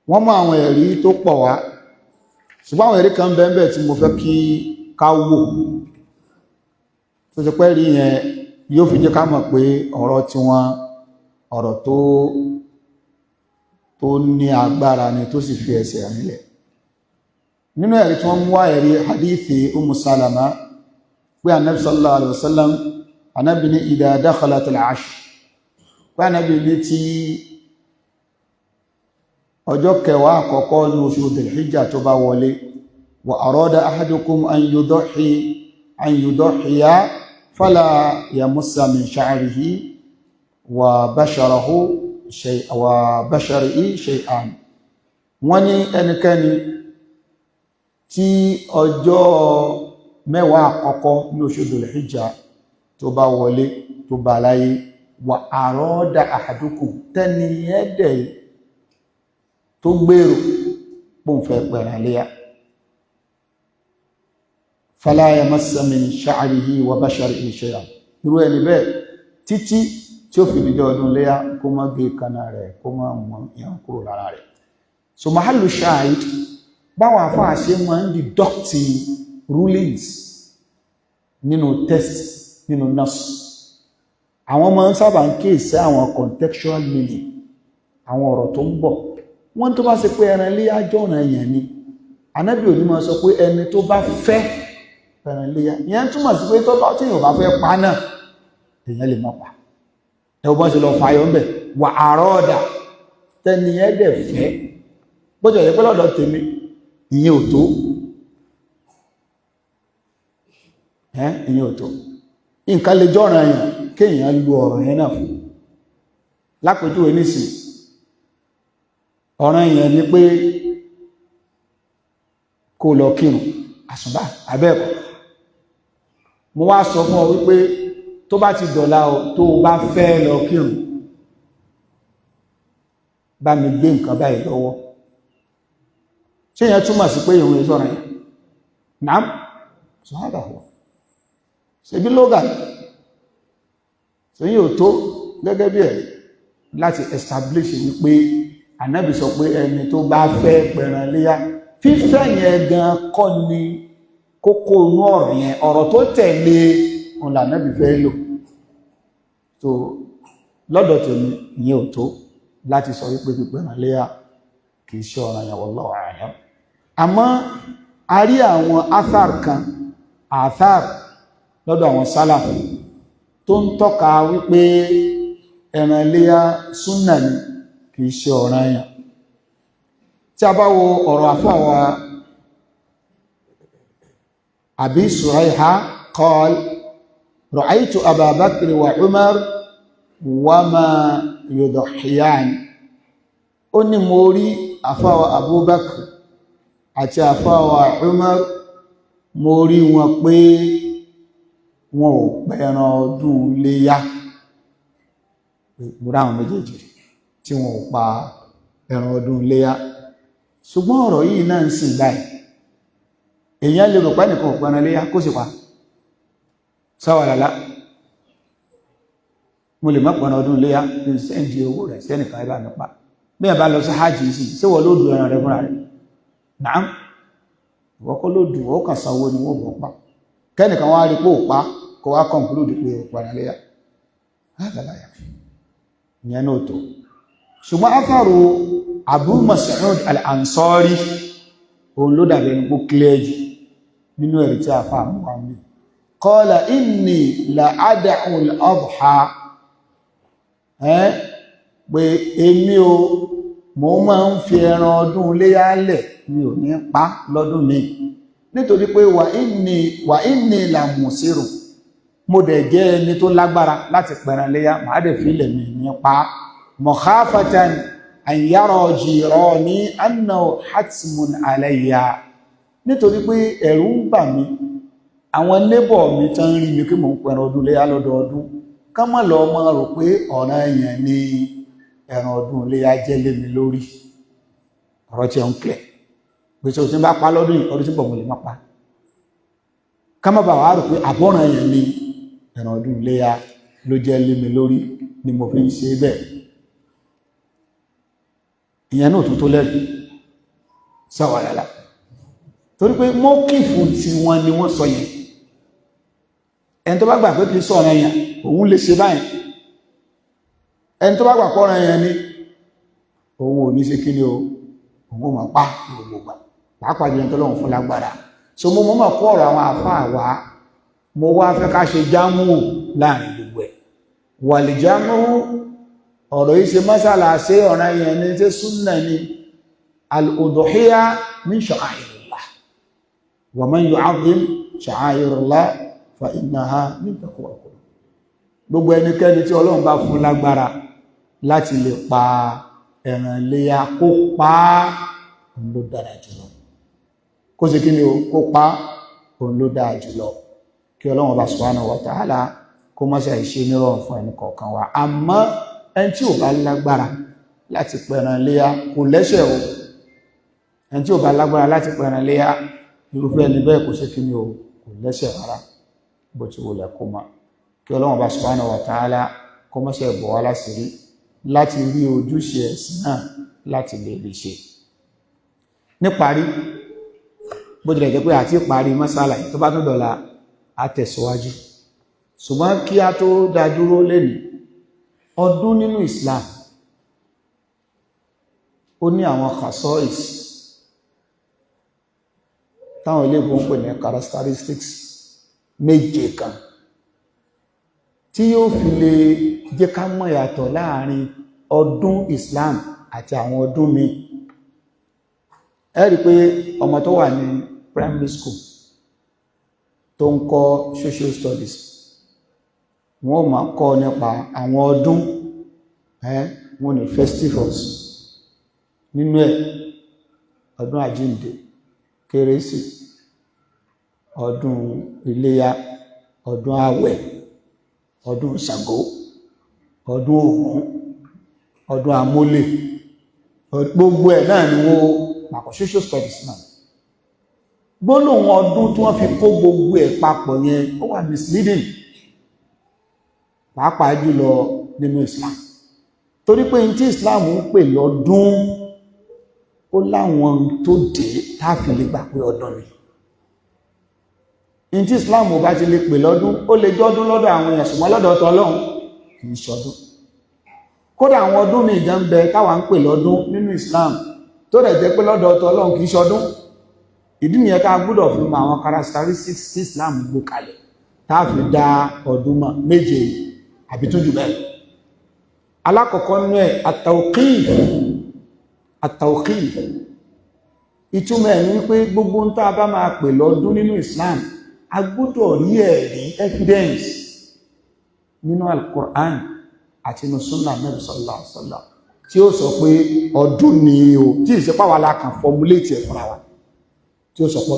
wọ́n mú àwọn ẹ̀rí tó pọ̀ wá ṣùgbọ́n àwọn ẹ̀rí kan bẹ́ẹ̀ tí mo fẹ́ kí ká wò tó ṣe pẹ́ rí yẹn yóò fi jẹ́ ká mọ̀ pé ọ̀rọ̀ tí wọ́n ọ̀rọ̀ tó ní agbára ni tó sì fi ẹsẹ̀ nílẹ̀ nínú ẹ̀rí tí wọ́n mú wá ẹ̀rí hadithi Salama pé Ànábì sallallahu alaihi wasallam Ànábì ní idha dakhalat al-ashr pé Ànábì ní tí ọjọ́ kẹwàá àkọ́kọ́ ní oṣù Dhul-Hijjah tó bá wọlé wa arada ahadukum an yudhiya fala yamussa min sha'rihi wa basharihi shay'an wọ́n ní ẹnikẹ́ni tí ọjọ́ mẹ́wàá àkọ́kọ́ ní oṣù Dhul-Hijjah tó bá wọlé tó bá láyé wa arada ahadukum tẹ́ni ẹ̀dẹ̀ tó gbèrò pòun fẹ́ pẹ̀rẹ̀ léyá fala yamassa min sha'rihi wa basharihi shay'an irú ẹni bẹ́ẹ̀ títí tí ó fi dìjọ́ ọdún léyá kó má gé kaná rẹ̀ kó má mọ̀ ìyàn kúrò lára rẹ̀ so mahallu shahid báwọn àfáà ṣe máa ń deduct rulings nínú text nínú nas àwọn máa ń sábà ń kíyèsí àwọn contextual meaning àwọn ọ̀rọ̀ tó ń bọ̀ wọ́n tó bá ṣe pé ẹran ilé ajọ́ ọ̀nà èèyàn ni Ànábì ò ní máa sọ pé ẹni tó bá fẹ́ pẹran iléyá, ìyẹn túmọ̀ sí pé tó bá tí èèyàn bá fẹ́ pa náà èèyàn lè má pa. Ẹ̀wọ̀n ṣe lọ fàyọ̀ ń bẹ̀ wà àrọ́ọ̀dà tẹni ẹ̀dẹ̀ fẹ́ bójú ẹ̀yẹ́ pẹ́ lọ́dọ̀ tèmi ìyẹn ò tó, ìyẹn ò tó. Nǹkan lè jọ́ràn èèyàn kéèyàn lu ọ̀rọ̀ yẹn náà fún. Lápèjúwe nísìn ọ̀ràn èèyàn ni pé kó lọ kírun àsùbá abẹ́ẹ̀kọ́, mo wá sọ fún ọ wípé tó bá ti dọ̀la o tó bá fẹ́ lọ kírun bá mi gbé nǹkan báyìí lọ́wọ́, ṣé yẹn túmọ̀ sí pé ìrun ìsọ̀rọ̀ yẹn náà sọ́hádà wọ̀ ṣe bí lóga ṣe yíò tó gẹ́gẹ́ bí ẹ̀rí láti establish wípé Ànábì sọ pé ẹni tó bá fẹ́ pẹran iléyá, fífẹ́ yẹn gan kọ́ ni kókó inú ọ̀rọ̀ yẹn, ọ̀rọ̀ tó tẹ̀lé òun l'Ànábì fẹ́ lò. So lọ́dọ̀ tèmi ìyẹn ò tó láti sọ wípé pípẹran iléyá kìí ṣe ọ̀ranyàn wallahu a'lam. Àmọ́ a rí àwọn athar lọ́dọ̀ àwọn sálàfù tó ń tọ́ka wípé ẹran iléyá súnnà ni kìí ṣe ọ̀ranyàn. Tí a bá wo ọ̀rọ̀ àfọwà Abi Surayha qal ra'aytu Aba Bakr wa Umar wa ma yudhiyan, ó ní mo rí àfọwà Abubakar àti àfọwà Umar, mo rí wọn pé wọn ò pẹran ọdún iléyá, múra àwọn méjèèjì tí wọn ò pa ẹran ọdún iléyá. Ṣùgbọ́n ọ̀rọ̀ yìí náà ń sìn báyìí, èèyàn lè rò pé nìkan ò pẹran iléyá kó sì pa sáwàlálá. Mo lè má pẹran ọdún iléyá ní sẹ́ǹdì owó rẹ̀ sẹ́nìkan ẹbá nípa bí ẹ bá lọ sí hajj sí ṣé wọ́n ló dù ẹran rẹ̀ fúnra rẹ̀ náà wọ́n kọ́ ló dù ó kàn sanwó ni wọ́n bọ̀ pa, kẹ́nìkan wá rí pé ò pa kó wá conclude pé ò pẹran iléyá lágbàláyà ìyẹn náà tó. Ṣùgbọ́n afárò Abu Mas'ud al-Ansari òun ló dàbí ẹni pó clear jù nínú ẹ̀rí tí a fà mú wa mú. Qala inni la ad'u al-adha, pé èmi o mo máa ń fi ẹran ọdún iléyá lẹ̀, mi ò ní pa lọ́dún mi nítorí pé wà inni la musiru, mo dẹ̀ jẹ́ ẹni tó lágbára láti pẹran iléyá, màá dẹ̀ fi lẹ̀ mi ní pa makhafatan an yara jirani annahu hatmun alayya, nítorí pé ẹ̀rù ń bà mí àwọn neighbor mi tán rí mi kí mò ń pẹran ọdún iléyá lọ́dọọdún ká má lọ mọ́ rò pé ọ̀ranyàn ni ẹran ọdún iléyá jẹ́ lé mi lórí. Ọ̀rọ̀ tí ó ń kílẹ̀ pé tí ó ti bá pa lọ́dún yìí ọdún tí bọ̀ mo lè má pa, ká má bà wá rò pé àbọ̀ranyàn ni ẹran ọdún iléyá ló jẹ́ lé mi lórí ni mo fi ń ṣe bẹ́ẹ̀. Ìyẹn náà tún tó lẹ́rìí sáwàlálà, torí pé mọ́kìfù tí wọ́n ni wọ́n sọ yẹn. Ẹni tó bá gbà pé kìí sọ ọ̀ranyàn òun lè ṣe báyìí, ẹni tó bá gbà pọ́rọ̀ yẹn ni òun ò ní ṣe kí ni o, òun ò máa pa gbogbo gbà pàápàá jẹ́ tó lọ́wọ́ fún lágbára. So mo mọ́ kó ọ̀rọ̀ àwọn àfáà wá, mo wá fẹ́ ká ṣe jámù láàrin gbogbo ẹ̀. Wal jámù ọ̀rọ̀ yìí ṣe mọ́sálà ṣe ọ̀ranyàn ni ṣe súnnà ni. Al-udhiyya min sha'airillah wa man yu'azzim sha'airillah fa innaha min taqwal qulub. Gbogbo ẹnikẹ́ni tí Ọlọ́run bá fún lágbára láti lè pa ẹran iléyá kó pa òun ló dára jùlọ, kó ṣe kí ni o, kó pa òun ló dára jùlọ. Kí Ọlọ́run bá subhanahu wa ta'ala kó má ṣe àìṣe nírọ̀rùn fún ẹnì kọ̀ọ̀kan wa. Àmọ́ ẹni tí ò bá lágbára láti pẹran iléyá kò lẹ́ṣẹ̀ o, ẹni tí ò bá lágbára láti pẹran iléyá irúfẹ́ ẹni bẹ́ẹ̀ kò ṣe kí ni o, kò lẹ́ṣẹ̀ rárá bó ti wọlé kó mọ́. Kí Ọlọ́run bá subhanahu wa ta'ala kó má ṣe bọ̀ wá láṣìírí láti rí ojúṣe ẹ̀sìn náà láti lè lè ṣe. Níparí, bó tilẹ̀ jẹ́ pé àti parí mọ́sálà tó bá tún dọ̀la á tẹ̀síwájú, ṣùgbọ́n kí a tó dá dúró lẹ́nu, ọdún nínú Islam ó ní àwọn khasa'is, táwọn ilé ìbò ń pè ní characteristics méje kan tí yóò fi lè jẹ́ ká mọ̀ yàtọ̀ láàrin ọdún Islam àti àwọn ọdún mi. Ẹ rí pé ọmọ tó wà ní primary school tó ń kọ́ social studies wọ́n máa kọ́ nípa àwọn ọdún wọ́n ní festivals nínú ẹ̀ ọdún àjíǹde, kérésì, ọdún iléyá, ọdún àwẹ̀, ọdún Ṣàngó, ọdún Ògún, ọdún Amólè, gbogbo ẹ̀ náà ni wọ́n pàpọ̀ social studies náà. Gbólóhùn ọdún tí wọ́n fi kó gbogbo ẹ̀ papọ̀ yẹn ó wà misleading pàápàá jùlọ nínú Islam, torí pé ní tí Islam ń pè lọ́dún ó láwọn tó dé táàfì lè gbà pé ọdún ni. Ní tí Islam ò bá ti lè pè lọ́dún ó lè jọ́dún lọ́dọ̀ àwọn èèyàn ṣùgbọ́n lọ́dọ̀ Ọlọ́run kì í ṣọdún. Kódà àwọn ọdún ní ìjọ ń bẹ táwa ń pè lọ́dún nínú Islam tó rẹ̀ jẹ́ pé lọ́dọ̀ Ọlọ́run kì í ṣọdún. Ìdí nìyẹn ká gbọ́dọ̀ fi mọ àwọn characteristics tí Islam gbé kalẹ̀ táàfì dá ọdún mọ̀ méje àbí tó jù bẹ́ẹ̀. Alákọ̀ọ́kọ́ nínú ẹ̀ at-tawqif ìtumọ̀ ẹ̀ ní wípé gbogbo ń tá a bá máa pè lọ́dún nínú Islam a gbọ́dọ̀ rí ẹ̀rí evidence nínú al-Qur'an àti nínú Sunnah Nabi sallallahu alaihi wasallam tí ó sọ pé ọdún ni o tí ìsepáwà la kàn formulate ẹ̀ fúnra wa tí ó sọ pé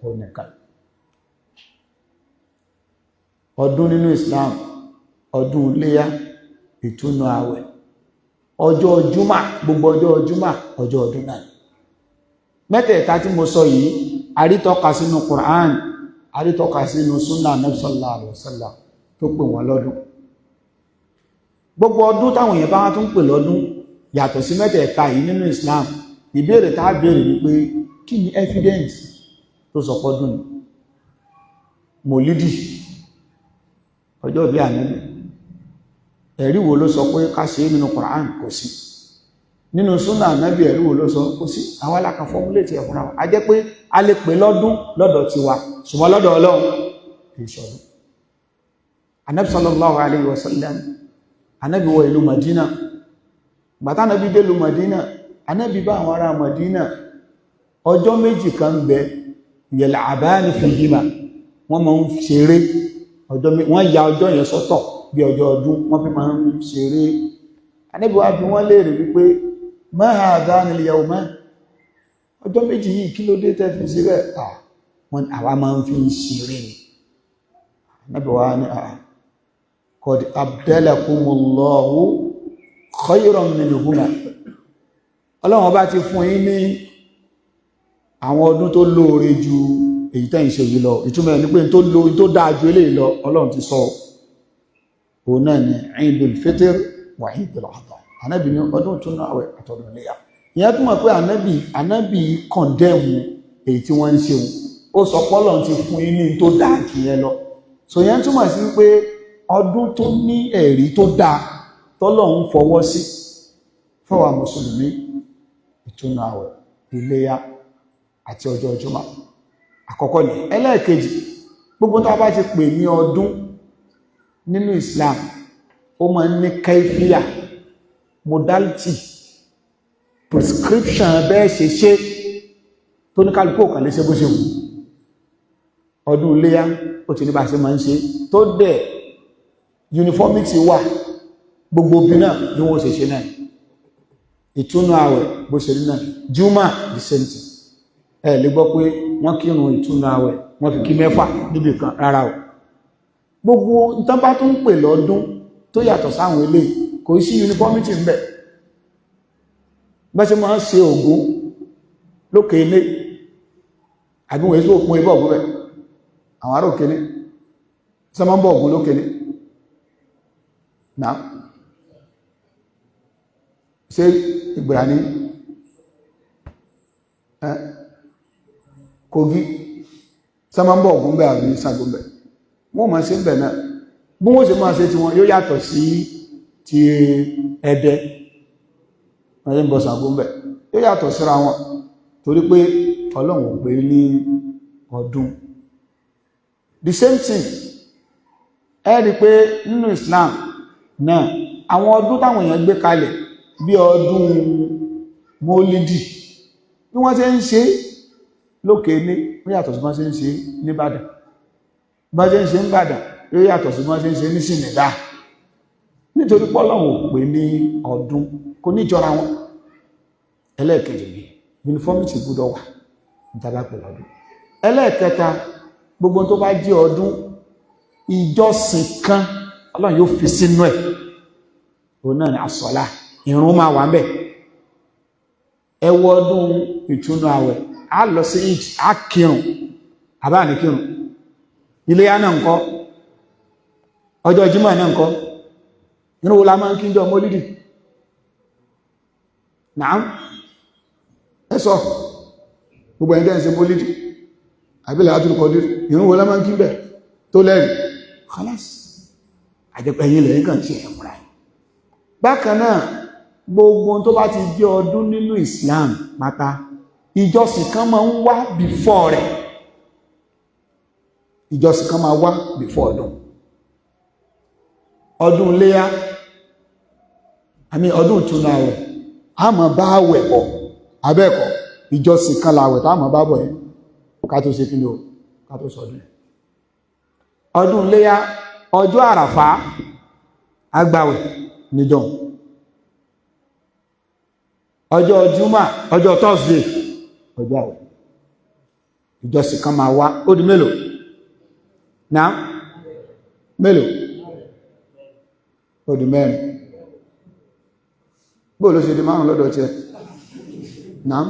ọdún nìkan. Ọdún nínú Islam, ọdún iléyá, ìtúnu àwẹ̀, ọjọ́ jùmá, gbogbo ọjọ́ jùmá ọjọ́ ọdún náà. Mẹ́tẹ̀ẹ̀ta tí mo sọ yìí arítọ́ka sínú Qur'an, arítọ́ka sínú Sunnah Nabi sallallahu alaihi wasallam tó pè wọ́n lọ́dún. Gbogbo ọdún táwọn èèyàn bá wá tún pè lọ́dún yàtọ̀ sí mẹ́tẹ̀ẹ̀ta yìí nínú Islam, ìbéèrè tá a béèrè ni pé kí ni evidence tó sọ pọ́dún ni? Mòlídì, ọjọ́ bí Ànábì, ẹ̀rí wo ló sọ pé ká ṣe nínú Qur'an? Kò sí. Nínú Sunnah Ànábì ẹ̀rí wo ló sọ? Kò sí. Àwọn alákan formulate ẹ̀ fúnra wa. A jẹ́ pé a lè pè lọ́dún lọ́dọ̀ tiwa ṣùgbọ́n lọ́dọ̀ Ọlọ́run kì í ṣọdún. Ànábì sallallahu alayhi wa sallam, Ànábì wọ ìlú Madina. Bàtà Ànábì dé ìlú Madina, Ànábì bá àwọn ará Madina ọjọ́ méjì kan bẹ yal'abani fihima, wọ́n máa ń ṣeré wọ́n ya ọjọ́ yẹn sọ́tọ̀ bí ọjọ́ ọdún wọ́n fi máa ń ṣeré. Ànábì wá bí wọ́n léèrè wípé ma hadhani al-yawman, ọjọ́ méjì yìí kí ló dé tẹ́ fi ṣe bẹ́ẹ̀? Wọ́n àwa máa ń fi ṣeré ni. Ànábì wá ní qad abdalakumullahu khayran minhuma, Ọlọ́run bá ti fún yín ní àwọn ọdún tó lóore ju èyí tẹ́ ń ṣe yìí lọ. Ìtumọ̀ ní pé tó dáa ju eléyìí lọ Ọlọ́run ti sọ. Òun náà ni Eidul Fitr wa Eidul Adha. Ànábì ní ọdún ìtúnu àwẹ̀ àtọdún iléyá. Ìyẹn túmọ̀ pé ànábì kọ̀ndẹ́mù èyí tí wọ́n ń ṣe ó sọ pé Ọlọ́run ti fún yín ní tó dáa jù yẹn lọ. So ìyẹn túmọ̀ sí pé ọdún tó ní ẹ̀rí tó dáa tọ́lọ́run fọwọ́ sí fáwa mùsùlùmí, ìtúnu àwẹ̀, iléyá àti ọjọ́ Jímọ̀. Àkọ́kọ́ ni. Ẹlẹ́ẹ̀kejì, gbogbo tá a bá ti pè ní ọdún nínú Islam ó máa ń ní kaifiya, modality, prescription bẹ́ẹ̀ ṣe tó ní kálukú kan lè ṣe bó ṣe wù. Ọdún iléyá ó ti ní bá ṣe máa ń ṣe tó dẹ̀ uniformity wà, gbogbo bí náà bí wọ́n ṣe náà. Ìtúnu àwẹ̀ bó ṣe rí náà, Juma the same thing. Ẹ lè gbọ́ pé wọ́n kírun ìtúnu àwẹ̀ wọ́n fi kí 6 níbi kan, rárá o. Gbogbo nǹkan bá tún pè lọ́dún tó yàtọ̀ sáwọn ilé kò sí uniformity ń bẹ. Bá ṣe máa ń ṣe Ògún lókè ilé àbí wọ́n èso òpin ibọ̀ ọ̀gbọ́n bẹ̀ àwọn ará òkè ní ṣe máa ń bọ̀ Ògún lókè ní náà ṣe ìgbìrà ní Kogi ṣe máa ń bọ̀ Ògún bẹ̀ àbí Ṣàngó bẹ̀ wọ́n máa ṣe ń bẹ̀ náà bí wọ́n ṣe máa ṣe tí wọ́n yóò yàtọ̀ sí ti Ẹdẹ wọ́n ṣe ń bọ̀ Ṣàngó bẹ̀ yóò yàtọ̀ síra wọn torí pé Ọlọ́run pè ní ọdún. The same thing ẹ rí pé nínú Islam náà àwọn ọdún táwọn èèyàn gbé kalẹ̀ bí ọdún mólídì bí wọ́n ṣe ń ṣe lókè ní ó yàtọ̀ sí wọ́n ṣe ń ṣe níbàdàn, bá ṣe ń ṣe níbàdàn ó yàtọ̀ sí wọ́n ṣe ń ṣe ní Sìnẹ̀dá, nítorí pọ́lọ́hun ò pè ní ọdún, kò ní jọra wọn. Ẹlẹ́ẹ̀kejì ni uniformity gbọ́dọ̀ wà nígbà pẹ̀lú ọdún. Ẹlẹ́ẹ̀kẹta, gbogbo tó bá jẹ́ ọdún ìjọsìn kan Ọlọ́run yóò fi sínú ẹ̀, òun náà ni àsọ̀lá, ìrun máa wà ńbẹ̀. Ẹ wo ọdún ìtúnu àwẹ̀, a lọ sí Eid, a kírun àbá ní kírun, iléyá náà ńkọ́, ọjọ́ Jímọ̀ náà ńkọ́, nínú wo la máa ń kí jọ mólídì? Naam, ẹ sọ gbogbo ẹ̀jẹ́ ń ṣe mólídì àbílẹ̀ àtúrùkọ̀dí, ìrun wo la máa ń kí bẹ̀ tó lẹ́rìí? Khalas, àjẹpẹ́ yìí lẹ́yìn kan ṣe ẹ̀mùra. Bákan náà gbogbo tó bá ti jẹ́ ọdún nínú Islam pátá ìjọsìn kan máa ń wá before rẹ̀, ìjọsìn kan máa wá before ọdún. Ọdún Iléyá ọdún ìtúnu àwẹ̀ a máa bá àwẹ̀ bọ̀, abẹ́ẹ̀kọ́ ìjọsìn kan láwẹ̀ tá a máa bá bọ̀ yẹn ká tó ṣe kí ni o, ká tó sọdún. Ọdún Iléyá ọjọ́ Àràfá agbàwẹ̀ níjọ́, ọjọ́ Jímọ̀ ọjọ́ Thursday ọjọ́ àwẹ̀, ìjọsìn kan máa wá. Ó di mélòó náà? Mélòó? Ó di mẹ́rin. Bóò ló ṣe di márùn lọ́dọ̀ tí ẹ náà?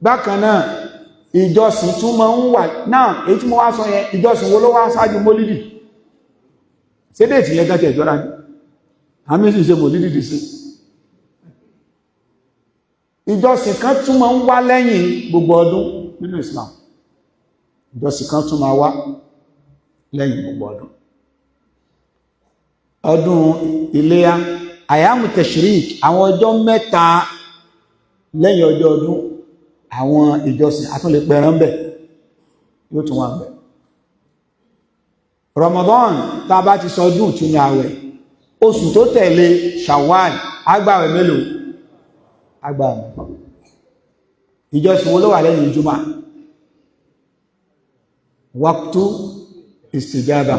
Bákan náà ìjọsìn tún máa ń wà náà, èyí tí mo wá sọ yẹn ìjọsìn wo ló wá ṣáájú mólídì? Ṣé déètì yẹn gẹ́tẹ̀ ìjọra ní àmì sì ṣe mólídì dì sí? Ìjọsìn kan tún máa ń wá lẹ́yìn gbogbo ọdún nínú Islam, ìjọsìn kan tún máa wá lẹ́yìn gbogbo ọdún. Ọdún Iléyá, àyàmù tashrik, àwọn ọjọ́ mẹ́ta lẹ́yìn ọjọ́ ọdún, àwọn ìjọsìn àtúnlẹ̀ pẹ̀rẹ̀ ń bẹ̀ yóò tún wà ń bẹ̀. Ramadan tá bá ti sọdún ìtúnu àwẹ̀, oṣù tó tẹ̀lé Shawwal agbàwẹ̀ mélòó? Agbàwẹ̀ mẹ́fà. Ìjọsìn wo ló wà lẹ́yìn Jímọ̀? Waqtu istijaba,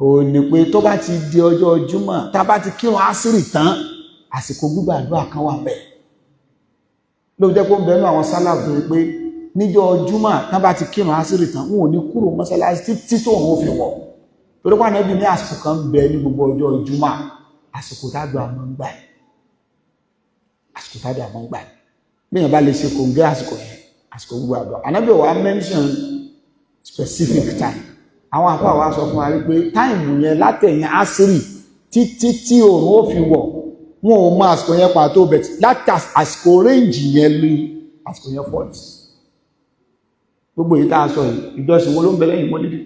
ó ní pé tó bá ti di ọjọ́ Jímọ̀ tá bá ti kírun àsírì tán, àsìkò gbígbàdúrà kan wà bẹ́ẹ̀. Ló jẹ́ kó ń bẹ̀rù àwọn sálàfù pé níjọ́ Jímọ̀ tán bá ti kírun àsírì tán wọn ò ní kúrò mọ́sálásí títí tó wọn fi wọ̀, torí pé Ànábì ní àsìkò kan bẹ ní gbogbo ọjọ́ Jímọ̀, àsìkò tádùá àmọ́ ń gbà, àsìkò tádùá àmọ́ ń gbà. Bí èèyàn bá lè ṣe kòǹgẹ́ àsìkò yẹn, àsìkò gbogbo àdúrà. Ànábì wa mention specific time. Àwọn àfáà wa sọ fún wa wípé táìmù yẹn látẹ̀yìn àsírì títí tí òòrùn ó fi wọ̀, wọn ò mọ àsìkò yẹn pàtó, bẹ̀ láti àsìkò réǹjì yẹn lé àsìkò yẹn fọ́ọ̀tì. Gbogbo èyí tá a sọ yìí, ìjọsìn wo ló ń bẹ lẹ́yìn mólídì?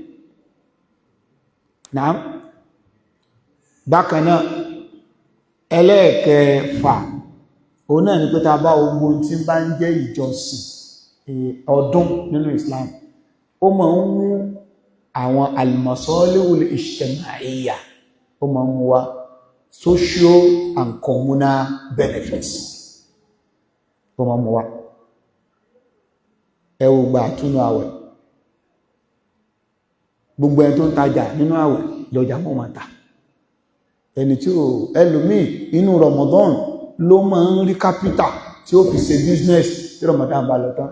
Náà bákan náà ẹlẹ́ẹ̀kẹfà òun náà ni pé tá a bá ogun tí bá ń jẹ́ ìjọsìn ọdún nínú Islam, ó máa ń mú àwọn al-masalihul ijtima'iyya, ó máa ń mú wa social and communal benefits, ó máa ń mú wa. Ẹ wò gbà túnú àwẹ̀, gbogbo ẹni tó ń tajà nínú àwẹ̀ lọ́jà mọ́ máa ta. Ẹni tí ó ẹlòmíì inú Ramadan ló máa ń rí capital tí ó fi ṣe business, tí Ramadan bá lọ tán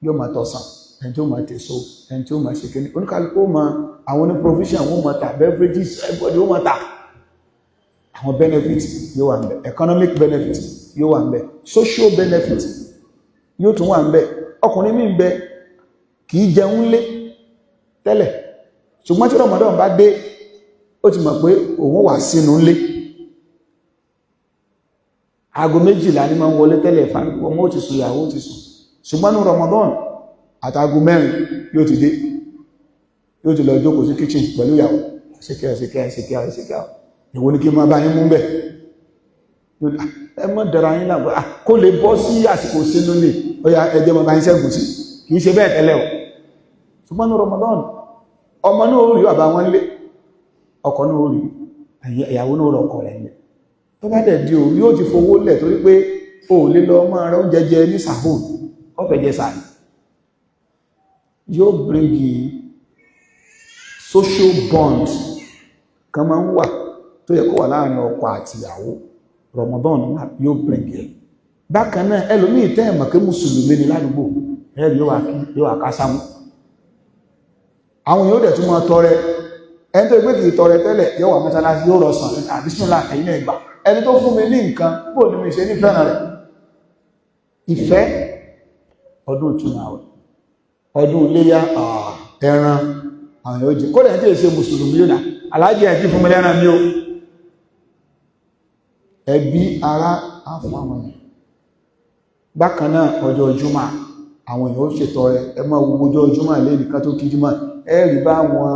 yóò máa tọ̀sán, ẹni tí ó máa tèso, ẹni tí ó máa ṣe kíní, oníkálukú ó máa, àwọn ní provision wọ́n máa ta, beverages everybody ó máa ta. Àwọn benefit yóò wà ń bẹ̀, economic benefit yóò wà ń bẹ̀, social benefit yóò tún wà ń bẹ̀. Ọkùnrin mí ń bẹ kì í jẹun lé tẹ́lẹ̀, ṣùgbọ́n tí Ramadan bá dé ó ti mọ̀ pé òun wà sínú lé. Aago 12 ní máa ń wọlé tẹ́lẹ̀, ọmọ ó ti sùn, ìyàwó ó ti sùn, ṣùgbọ́n ní Ramadan àtàgò 4 yóò ti dé, yóò ti lọ jókòó sí kitchen pẹ̀lú ìyàwó, ṣíkẹ́ ìwọ ní kí máa bá yín mú bẹ̀. ẹ mọ́ dára yín láàbọ̀ kó lè bọ́ sí àsìkò sínú ní ọya ẹjẹ́ mọ́ bá ń ṣẹ́gun sí kìí ṣe bẹ́ẹ̀ tẹ́lẹ̀ o ṣùgbọ́n ní Ramadan ọmọ náà ó rí bàbá wọn lé ọkọ náà ó rí ìyàwó náà rọ ọkọ rẹ̀ lẹ̀ tó bá dẹ̀ di o yóò ti fowó lẹ̀ torí pé o lè lọ mọ́ ara oúnjẹ jẹ ní sahur ọfẹ́ jẹ sàárì yóò bring social bond kan máa ń wà tó yẹ kó wà láàrin ọkọ àti ìyàwó Ramadan yóò bring it bákan náà ẹlòmíì tẹ́ ẹ̀mọ̀ kí mùsùlùmí ní ládùúgbò ẹ̀rì yóò àkásámú àwọn yóò dẹ̀ tún máa tọrẹ ẹni tó gbé kìí tọrẹ tẹ́lẹ̀ yóò wà mọ́sálásí yóò rọ̀ sàn àbísùnlá ẹ̀yìn ẹ̀gbà ẹni tó fún mi ní nǹkan bó ní mi ṣe ní fẹ́ràn rẹ̀ ìfẹ́ ọdún ìtúnú àwẹ̀ ọdún iléyá ẹran àwọn yóò jẹ kódà tí èsè mùsùlùmí yóò dà aláàjì ẹ̀ tí fún mi lẹ́ran mi ó ẹbí ara àfún àwọn èèyàn bákan náà ọjọ́ Jímọ̀ àwọn èèyàn ó ṣètò rẹ̀ ẹ máa wo ọjọ́ Jímọ̀ lé nìkan tó kí Jímọ̀ ẹ rí bá wọn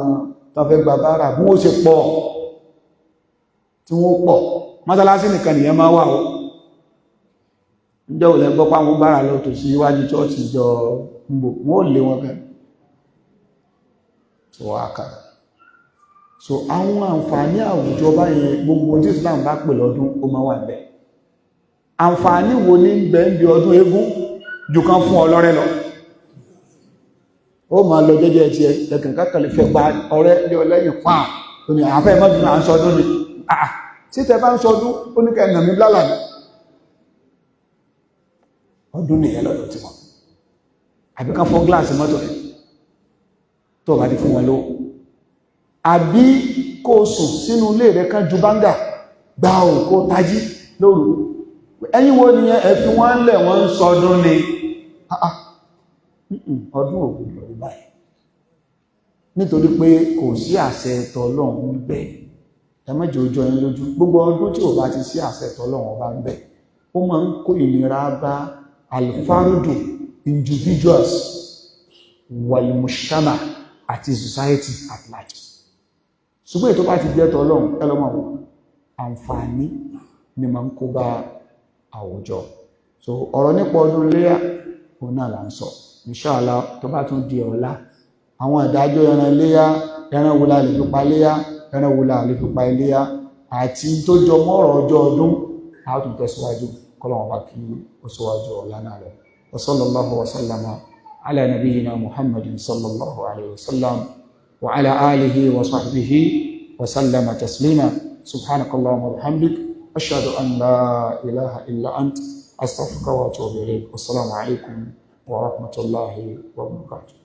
tó fẹ́ gba bára bí wọ́n ṣe pọ̀ tí wọ́n pọ̀ mọ́sálásí nìkan nìyẹn máa wà ó ǹjẹ́ ò lẹ́ gbọ́ páwọn bára lọ tò sí iwájú chọ́ọ̀tì jọ mbò wọ́n ò lé wọn bẹ́ẹ̀ tó wá kàrà so àwọn àǹfààní àwùjọ báyẹn gbogbo tí Islam bá pè lọ́dún ó máa wà bẹ́ẹ̀ àǹfààní wo ní bẹ́ẹ̀ ń bí ọdún eégún jù kan fún ọlọ́rẹ́ lọ ó máa lọ jẹ́jẹ́ ti ẹ̀kàn kákàlẹ̀ fẹ́ gba ọ̀rẹ́ ní ọlẹ́yìn pàà tó ní àfẹ́ mọ́dún à ń sọdún ní àà tí tẹ bá ń sọdún ó ní kẹ́ẹ̀nà mi blálà ní ọdún nìyẹn lọ́dọ̀ tí wọ́n àbí kan fọ́ gíláàsì mọ́tò rẹ̀ tó bá di fún wọn lówó àbí kó sùn sínú ilé rẹ̀ kan ju báńgà gbá ò kó tají lóru ẹ̀yin wo ni ẹ fi wọ́n lẹ̀ wọ́n ń sọdún ni ọdún ògùn lórí báyìí nítorí pé kò sí àṣẹ ẹ̀tọ́ Ọlọ́run ń bẹ ẹ má jẹ́ ó jọ yín lójú gbogbo ọdún tí ò bá ti sí àṣẹ ẹ̀tọ́ Ọlọ́run ọba ń bẹ ó máa ń kó ìnira bá alfarudu individuals walmushtama àti society at large ṣùgbọ́n ètò bá ti jẹ́ ẹ̀tọ́ Ọlọ́run ẹlọ́mọ̀ àǹfààní ni máa ń kó bá àwùjọ so ọ̀rọ̀ nípa ọdún léyà òun náà là ń sọ inṣáàlá tó bá tún di ọ̀la àwọn ìdájọ́ ẹran léyà ẹran wo la lè fi pa léyà ẹran wo la lè fi pa iléyà àti tó jọ mọ́rọ̀ ọjọ́ ọdún a tún tẹ̀síwájú kọ́lọ̀wọ̀n bá kí ó síwájú ọ̀la náà lọ wa sallallahu wa sallama ala nabiyyina muhammadin sallallahu alaihi wasallam wa ala alihi wa sahbihi wa sallama taslima subhanakallahumma wa bihamdik ashhadu an la ilaha illa ant astaghfiruka wa atubu ilayk. Wassalamu alaikum wa rahmatullahi wa barakatuh.